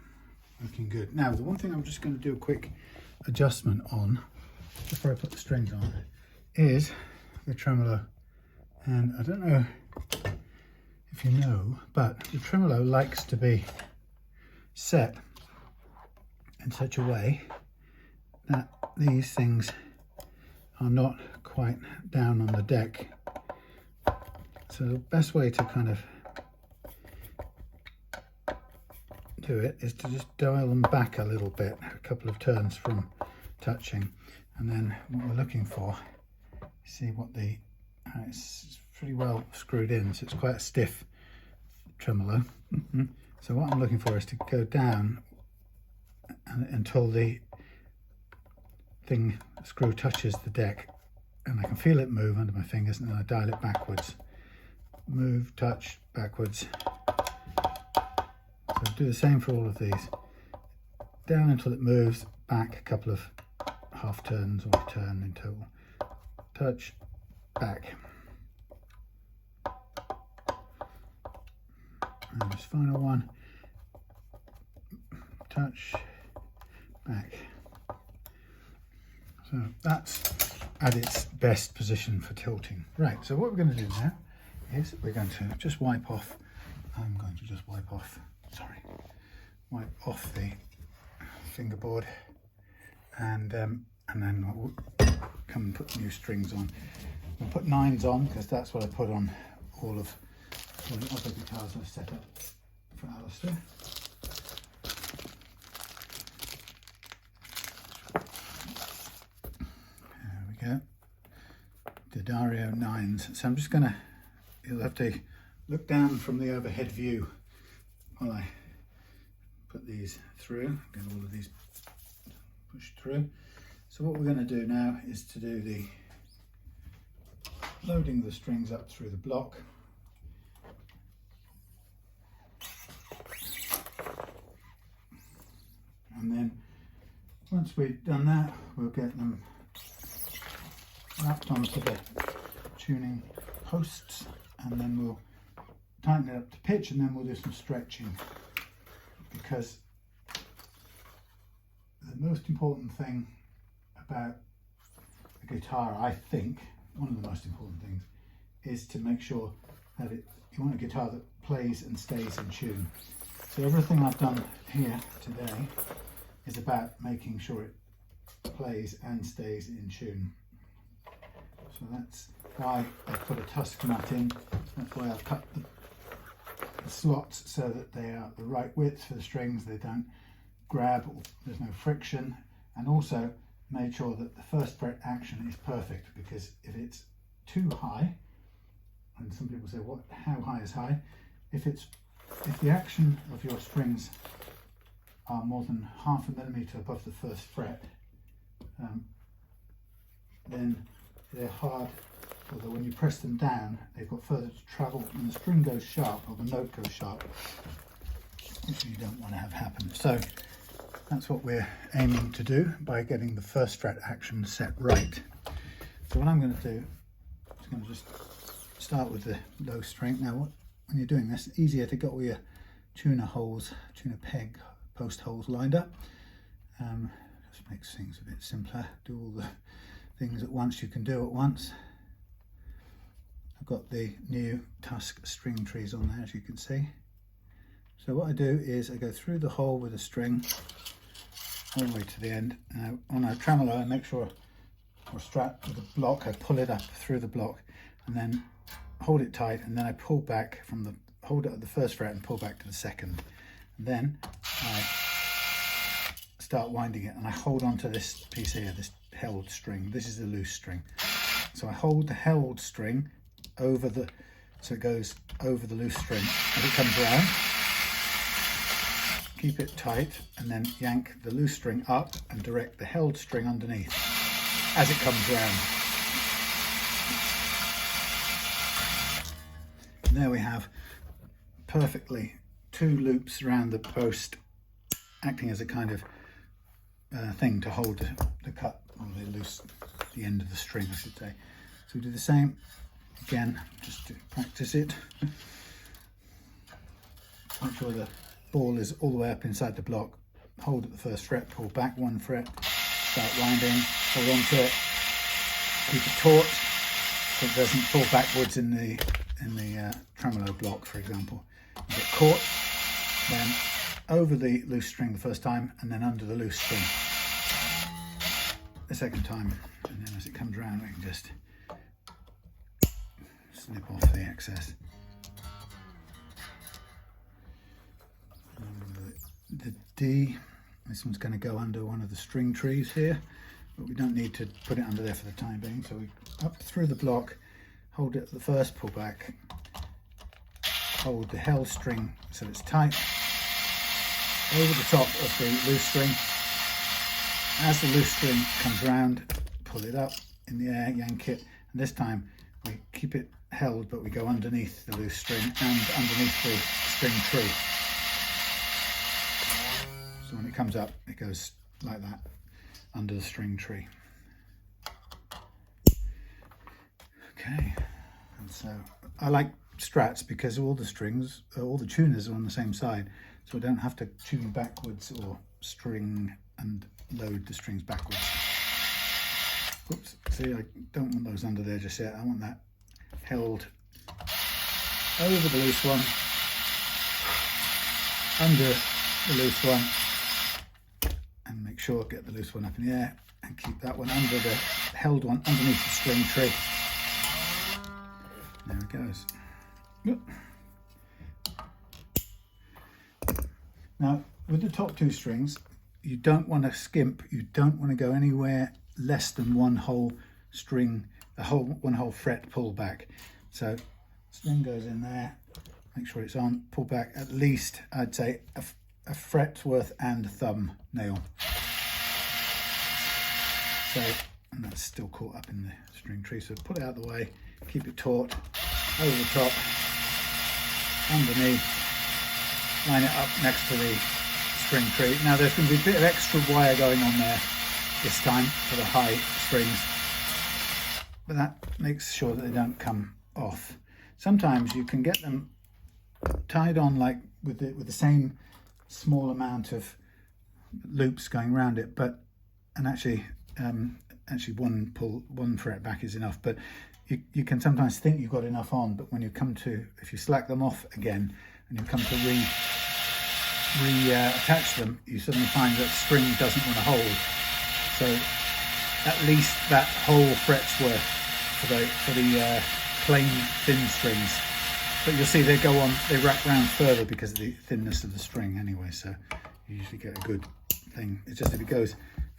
looking good. Now the one thing I'm just going to do a quick adjustment on before I put the strings on is the tremolo. And I don't know if you know, but the tremolo likes to be set in such a way that these things are not quite down on the deck. So the best way to kind of do it is to just dial them back a little bit, a couple of turns from touching, and then what we're looking for, see what it's pretty well screwed in, so it's quite a stiff tremolo. So what I'm looking for is to go down until the screw touches the deck, and I can feel it move under my fingers, and then I dial it backwards. Move, touch, backwards. So do the same for all of these. Down until it moves, back a couple of half turns or a turn in total. Touch, back. And this final one, touch, back. So that's at its best position for tilting. Right, so what we're going to do now is we're going to just wipe off, I'm going to just wipe off the fingerboard, and then we'll come and put new strings on. We'll put 9s on because that's what I put on all of the other guitars I've set up for Alistair. There we go. D'Addario 9s. So I'm just gonna, you'll have to look down from the overhead view while I put these through, get all of these pushed through. So what we're going to do now is to do the loading the strings up through the block. And then once we've done that, we'll get them wrapped onto the tuning posts, and then we'll tighten it up to pitch, and then we'll do some stretching, because the most important thing about a guitar, I think, one of the most important things, is to make sure that you want a guitar that plays and stays in tune. So everything I've done here today is about making sure it plays and stays in tune. So that's why I've put a Tusq nut in. That's why I've cut the slots so that they are the right width for the strings, they don't grab, or there's no friction, and also made sure that the first fret action is perfect, because if it's too high, and some people say, what, how high is high? If the action of your strings are more than 0.5 millimeter above the first fret, then they're hard, although when you press them down, they've got further to travel, and the string goes sharp, or the note goes sharp, which you don't want to have happen. So that's what we're aiming to do by getting the first fret action set right. So what I'm going to do is going to just start with the low string. Now, when you're doing this, it's easier to get all your tuner holes, tuner peg post holes lined up. Just makes things a bit simpler. Do all the things at once you can do at once. I've got the new Tusq string trees on there, as you can see. So what I do is I go through the hole with a string all the way to the end. Now on a tremolo, I make sure, or Strat with a block, I pull it up through the block and then hold it tight, and then I pull back from the, hold it at the first fret and pull back to the second. And then I start winding it, and I hold on to this piece here, this held string. This is the loose string. So I hold the held string over the, so it goes over the loose string as it comes around. Keep it tight, and then yank the loose string up and direct the held string underneath as it comes around. And there we have perfectly 2 loops around the post, acting as a kind of thing to hold the cut, or the end of the string, I should say. So we do the same again, just to practice it. Make sure the ball is all the way up inside the block. Hold at the first fret, pull back 1 fret, start winding, hold on to it, keep it taut so it doesn't fall backwards in the tremolo block, for example. You get caught, then over the loose string the first time, and then under the loose string the second time, and then as it comes around we can just snip off the excess. The D, this one's going to go under one of the string trees here, but we don't need to put it under there for the time being. So we up through the block, hold it at the first, pull back, hold the held string so it's tight, over the top of the loose string. As the loose string comes round, pull it up in the air, yank it, and this time we keep it held, but we go underneath the loose string and underneath the string tree. So when it comes up, it goes like that, under the string tree. Okay, and so I like Strats because all the strings, all the tuners are on the same side, so I don't have to tune backwards or string and load the strings backwards. Oops, see, I don't want those under there just yet. I want that held over the loose one, under the loose one, and make sure get the loose one up in the air and keep that one under the held one underneath the string tree. There it goes. Now with the top two strings, you don't want to skimp, you don't want to go anywhere less than one whole string, one whole fret pull back. So string goes in there, make sure it's on, pull back at least, I'd say a fret's worth and a thumb nail. So, and that's still caught up in the string tree, so pull it out of the way, keep it taut, over the top, underneath, line it up next to the string tree. Now there's going to be a bit of extra wire going on there this time for the high strings, but that makes sure that they don't come off. Sometimes you can get them tied on like with the same small amount of loops going around it, but actually one fret back is enough, but you can sometimes think you've got enough on, but when you come to, if you slack them off again and you come to attach them, you suddenly find that string doesn't want to hold. So at least that whole fret's worth for the plain thin strings. But you'll see they go on, they wrap round further because of the thinness of the string anyway, so you usually get a good thing. It's just if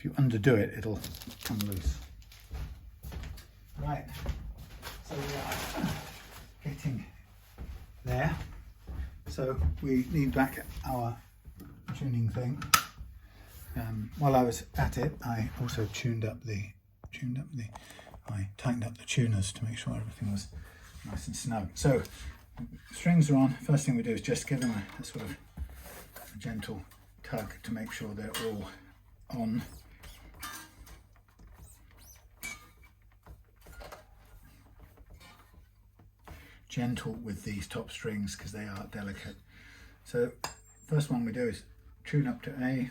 you underdo it, it'll come loose. Right, so we are getting there. So we need back our tuning thing. While I was at it, I also tightened up the tuners to make sure everything was nice and snug. So strings are on. First thing we do is just give them a sort of a gentle tug to make sure they're all on. Gentle with these top strings because they are delicate. So first one we do is tune up to A.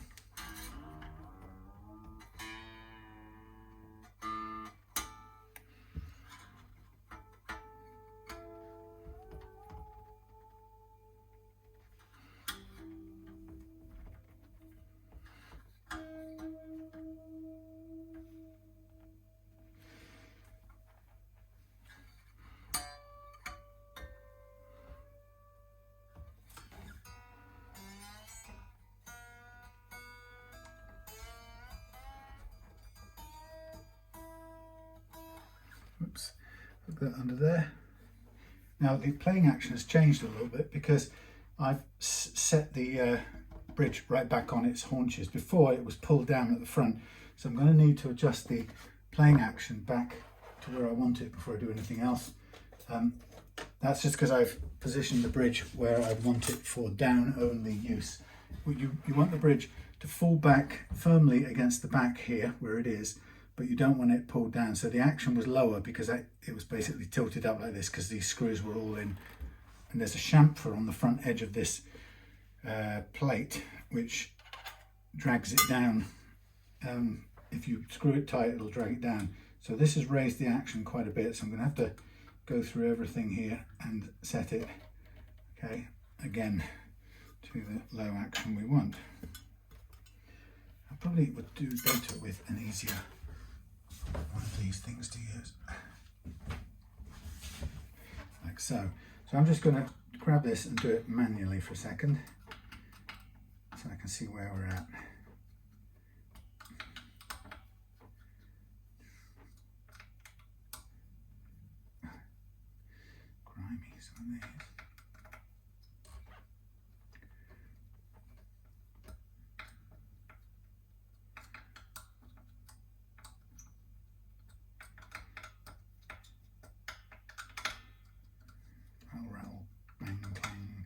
Oops, put that under there. Now the playing action has changed a little bit because I've set the bridge right back on its haunches. Before it was pulled down at the front, so I'm going to need to adjust the playing action back to where I want it before I do anything else. That's just because I've positioned the bridge where I want it for down only use. You want the bridge to fall back firmly against the back here where it is, but you don't want it pulled down. So the action was lower because it was basically tilted up like this because these screws were all in. And there's a chamfer on the front edge of this plate which drags it down. If you screw it tight, it'll drag it down. So this has raised the action quite a bit, so I'm going to have to go through everything here and set it, okay, again to the low action we want. I probably would do better with an easier one of these things to use, like so. So I'm just going to grab this and do it manually for a second so I can see where we're at. Grimy, some of these. Rattle, bang, clang.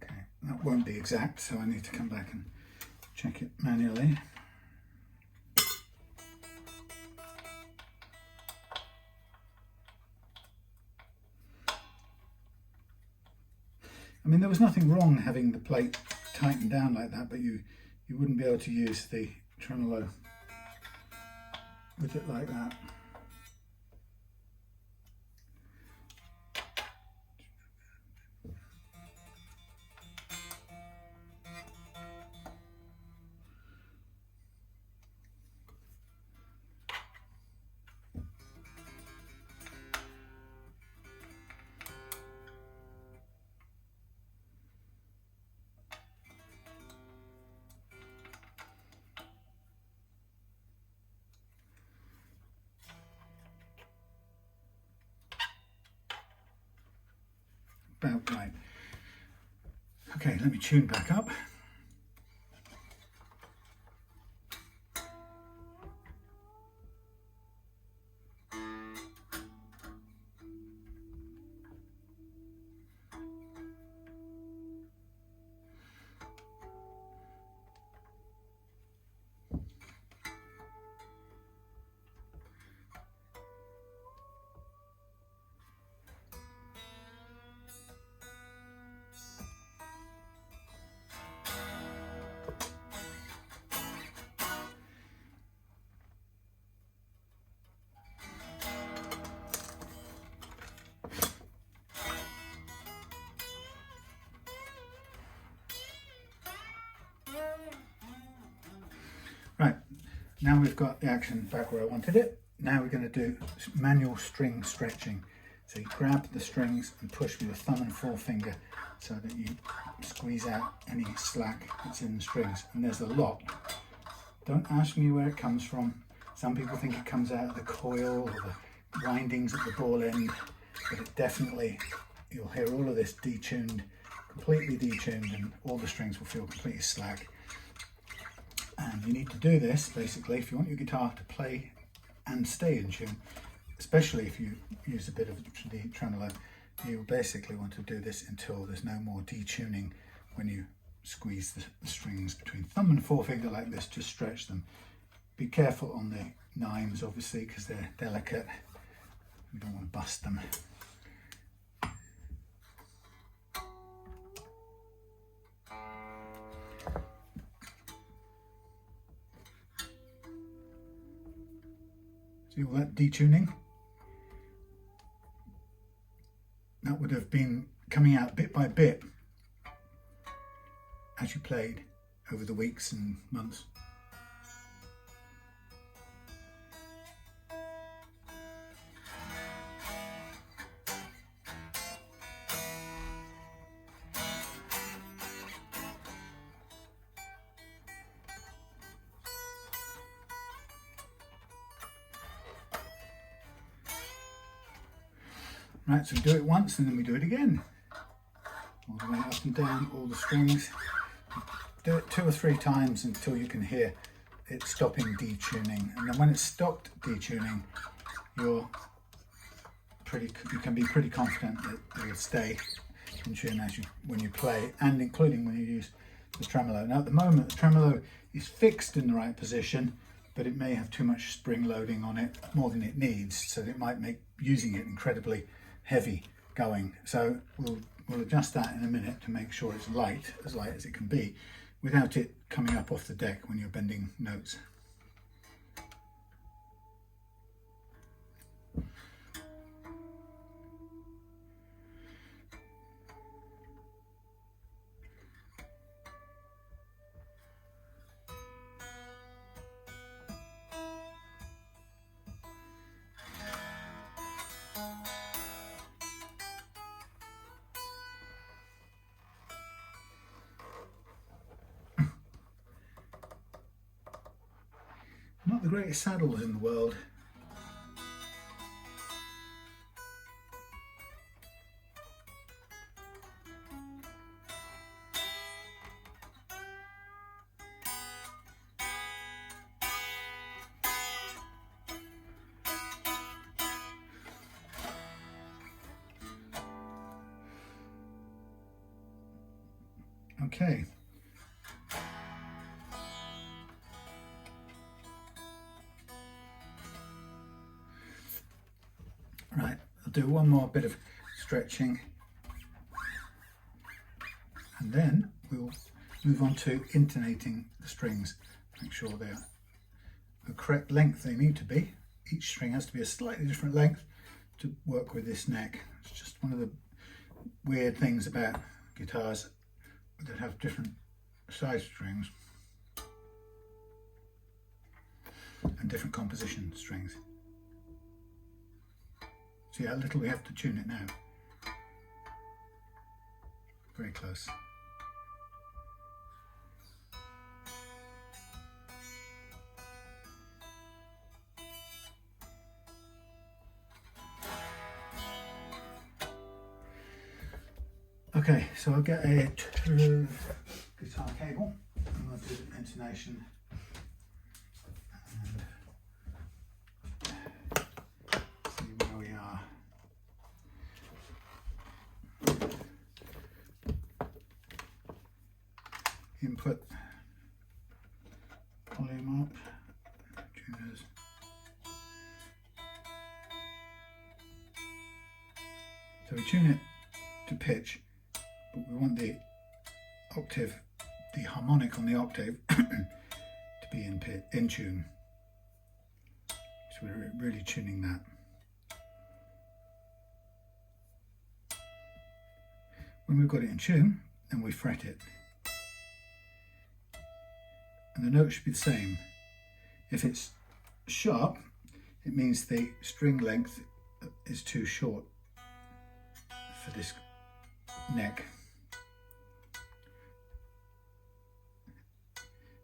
Okay, that won't be exact, so I need to come back and check it manually. I mean, there was nothing wrong having the plate tightened down like that, but you wouldn't be able to use the tremolo with it like that. About right. Okay, let me tune back up. Right, now we've got the action back where I wanted it. Now we're going to do manual string stretching. So you grab the strings and push with your thumb and forefinger so that you squeeze out any slack that's in the strings. And there's a lot. Don't ask me where it comes from. Some people think it comes out of the coil or the windings at the ball end, but it definitely, you'll hear all of this detuned, completely detuned, and all the strings will feel completely slack. And you need to do this basically if you want your guitar to play and stay in tune, especially if you use a bit of the tremolo. You basically want to do this until there's no more detuning. When you squeeze the strings between thumb and forefinger like this, just stretch them. Be careful on the nines obviously because they're delicate. You don't want to bust them. See all that detuning? That would have been coming out bit by bit as you played over the weeks and months. Right, so we do it once and then we do it again. All the way up and down all the strings. Do it 2 or 3 times until you can hear it stopping detuning. And then when it's stopped detuning, you can be pretty confident that it will stay in tune when you play, and including when you use the tremolo. Now at the moment the tremolo is fixed in the right position, but it may have too much spring loading on it, more than it needs, so that it might make using it incredibly heavy going. So we'll adjust that in a minute to make sure it's light as it can be, without it coming up off the deck when you're bending notes. Not the greatest saddles in the world. Okay. Right, I'll do one more bit of stretching and then we'll move on to intonating the strings. Make sure they're the correct length they need to be. Each string has to be a slightly different length to work with this neck. It's just one of the weird things about guitars that have different size strings and different composition strings. See how little we have to tune it now? Very close. Okay, so I'll get a guitar cable and I'll do the intonation and see where we are. Input, volume up, tuners. So we tune it to pitch, but we want the octave, the harmonic on the octave to be in tune. So we're really tuning that. When we've got it in tune, then we fret it. And the note should be the same. If it's sharp, it means the string length is too short for this neck.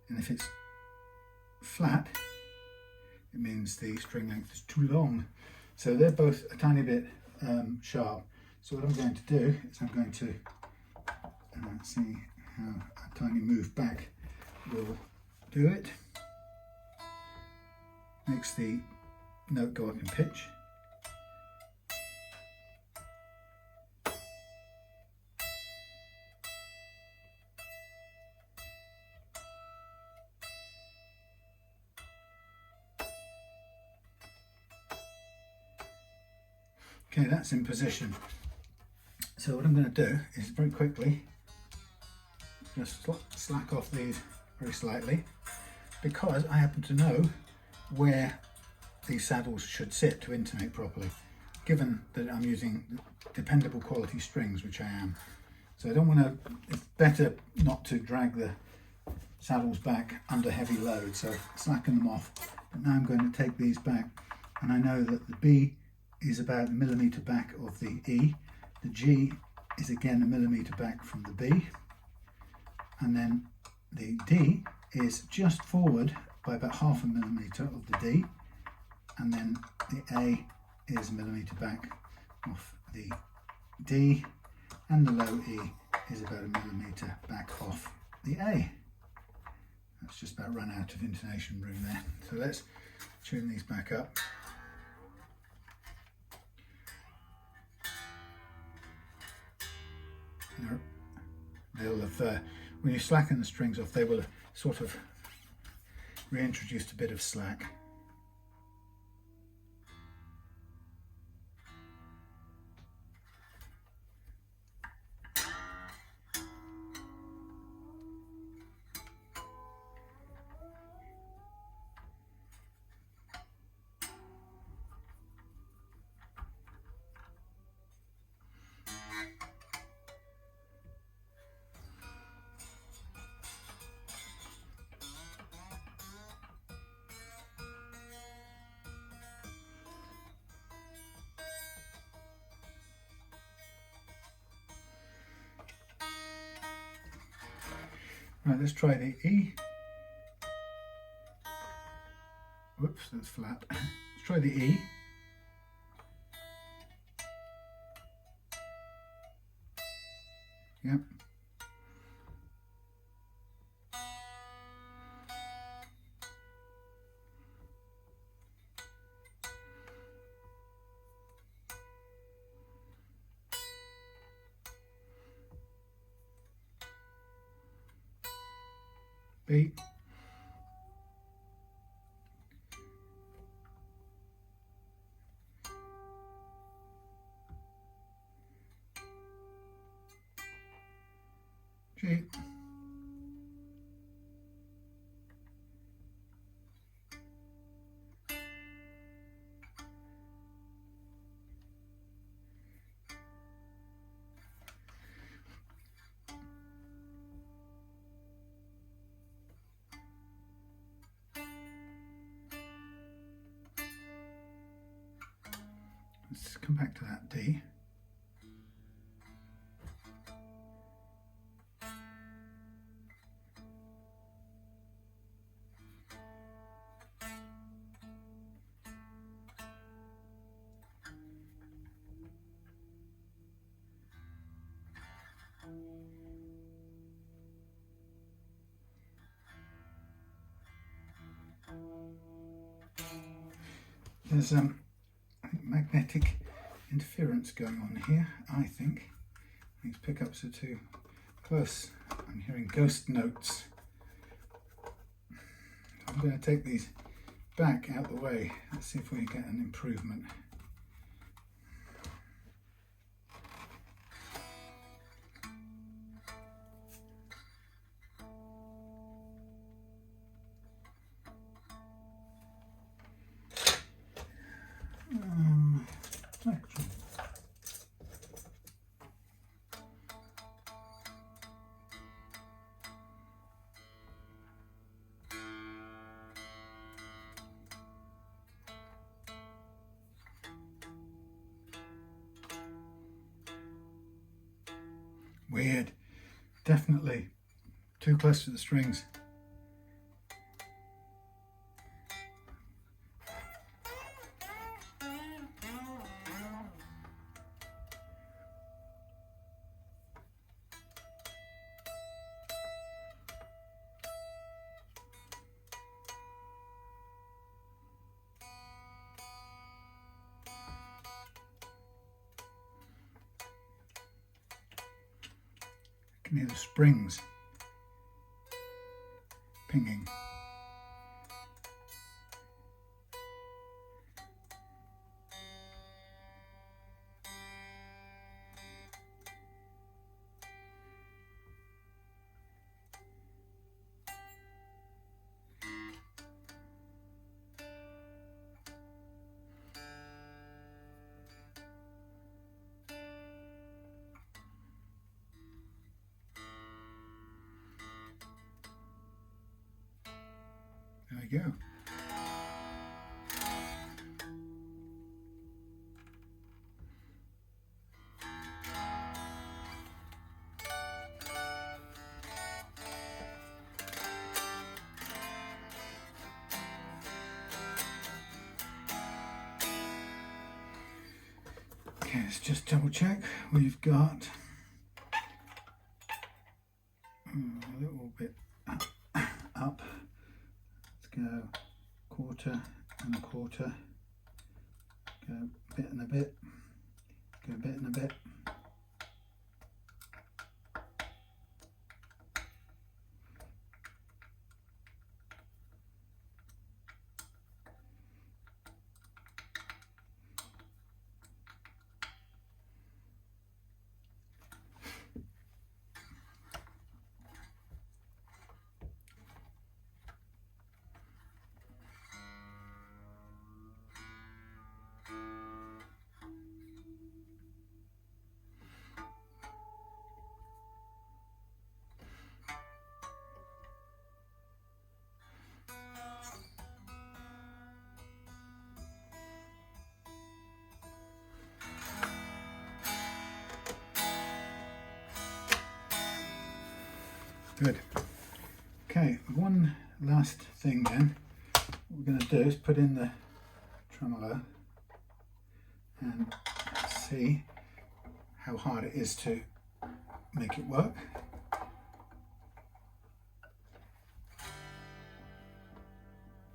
And if it's flat, it means the string length is too long. So they're both a tiny bit sharp. So what I'm going to do is I'm going to see how a tiny move back will do it. Makes the note go up in pitch. Okay, that's in position. So what I'm going to do is very quickly just slack off these very slightly, because I happen to know where these saddles should sit to intonate properly, given that I'm using dependable quality strings, which I am. So I don't want to, it's better not to drag the saddles back under heavy load, so slacken them off. But now I'm going to take these back, and I know that the B is about a millimetre back of the E, the G is again a millimetre back from the B, and then the D is just forward by about half a millimetre of the D, and then the A is a millimetre back off the D, and the low E is about a millimetre back off the A. That's just about run out of intonation room there. So let's tune these back up. They'll have, when you slacken the strings off, they will have sort of reintroduced a bit of slack. Right, let's try the E. Whoops, that's flat. Let's try the E. Yep. B, G, let's come back to that D. There's magnetic interference going on here, I think. These pickups are too close. I'm hearing ghost notes. I'm going to take these back out the way. Let's see if we get an improvement. Actually, weird. Definitely too close to the strings. I can hear the springs pinging. There we go. Okay, let's just double check. We've got a little bit up. Let's go quarter and a quarter. Go a bit and a bit. Go a bit and a bit. Good. Okay, one last thing then. What we're going to do is put in the tremolo and see how hard it is to make it work.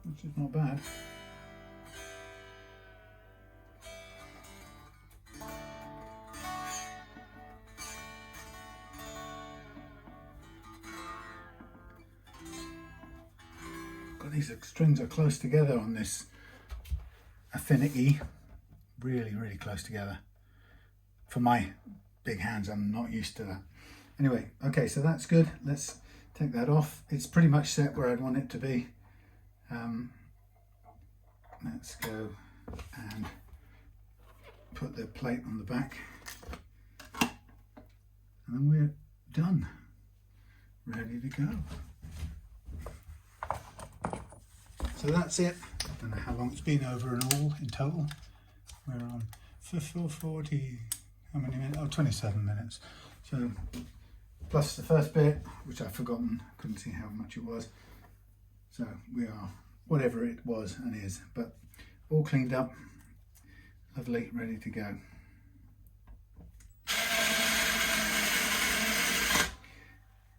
Which is not bad. these strings are close together on this Affinity, really, really close together. For my big hands, I'm not used to that. Anyway, okay, so that's good. Let's take that off. It's pretty much set where I'd want it to be. Let's go and put the plate on the back, and then we're done, ready to go. So that's it. I don't know how long it's been over and all in total. We're on 40, how many minutes? Oh, 27 minutes. So plus the first bit, which I've forgotten, couldn't see how much it was. So we are whatever it was and is, but all cleaned up, lovely, ready to go.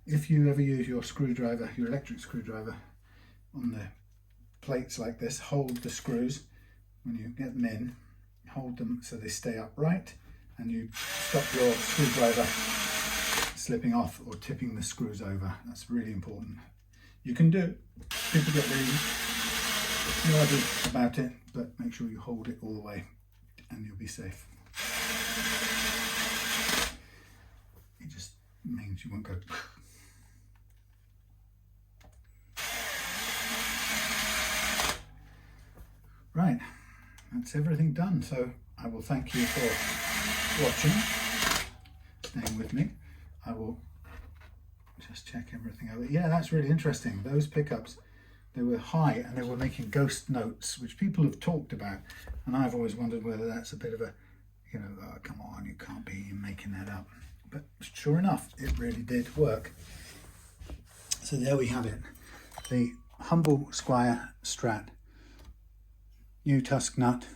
If you ever use your screwdriver, your electric screwdriver, on the plates like this, hold the screws when you get them in, hold them so they stay upright, and you stop your screwdriver slipping off or tipping the screws over. That's really important. You can do it. People get really nervy about it, but make sure you hold it all the way and you'll be safe. It just means you won't go. Right, that's everything done. So I will thank you for watching, staying with me. I will just check everything over. Yeah, that's really interesting. Those pickups, they were high and they were making ghost notes, which people have talked about. And I've always wondered whether that's a bit of a, you know, oh, come on, you can't be making that up. But sure enough, it really did work. So there we have it. The humble Squier Strat. New Tusq nut,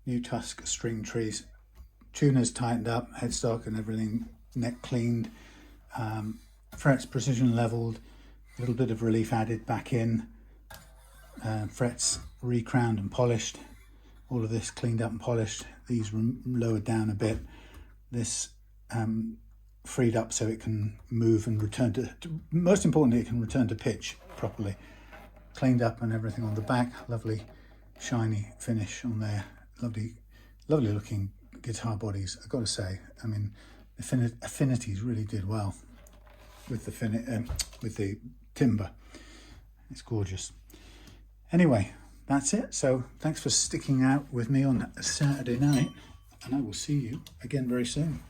new Tusq string trees, tuners tightened up, headstock and everything, neck cleaned, frets precision leveled, a little bit of relief added back in, frets recrowned and polished, all of this cleaned up and polished, these lowered down a bit, this freed up so it can move and return to, most importantly, it can return to pitch properly, cleaned up and everything on the back, lovely shiny finish on there, lovely looking guitar bodies. I've got to say, I mean, Affinities really did well with the timber. It's gorgeous. Anyway, that's it. So thanks for sticking out with me on a Saturday night, and I will see you again very soon.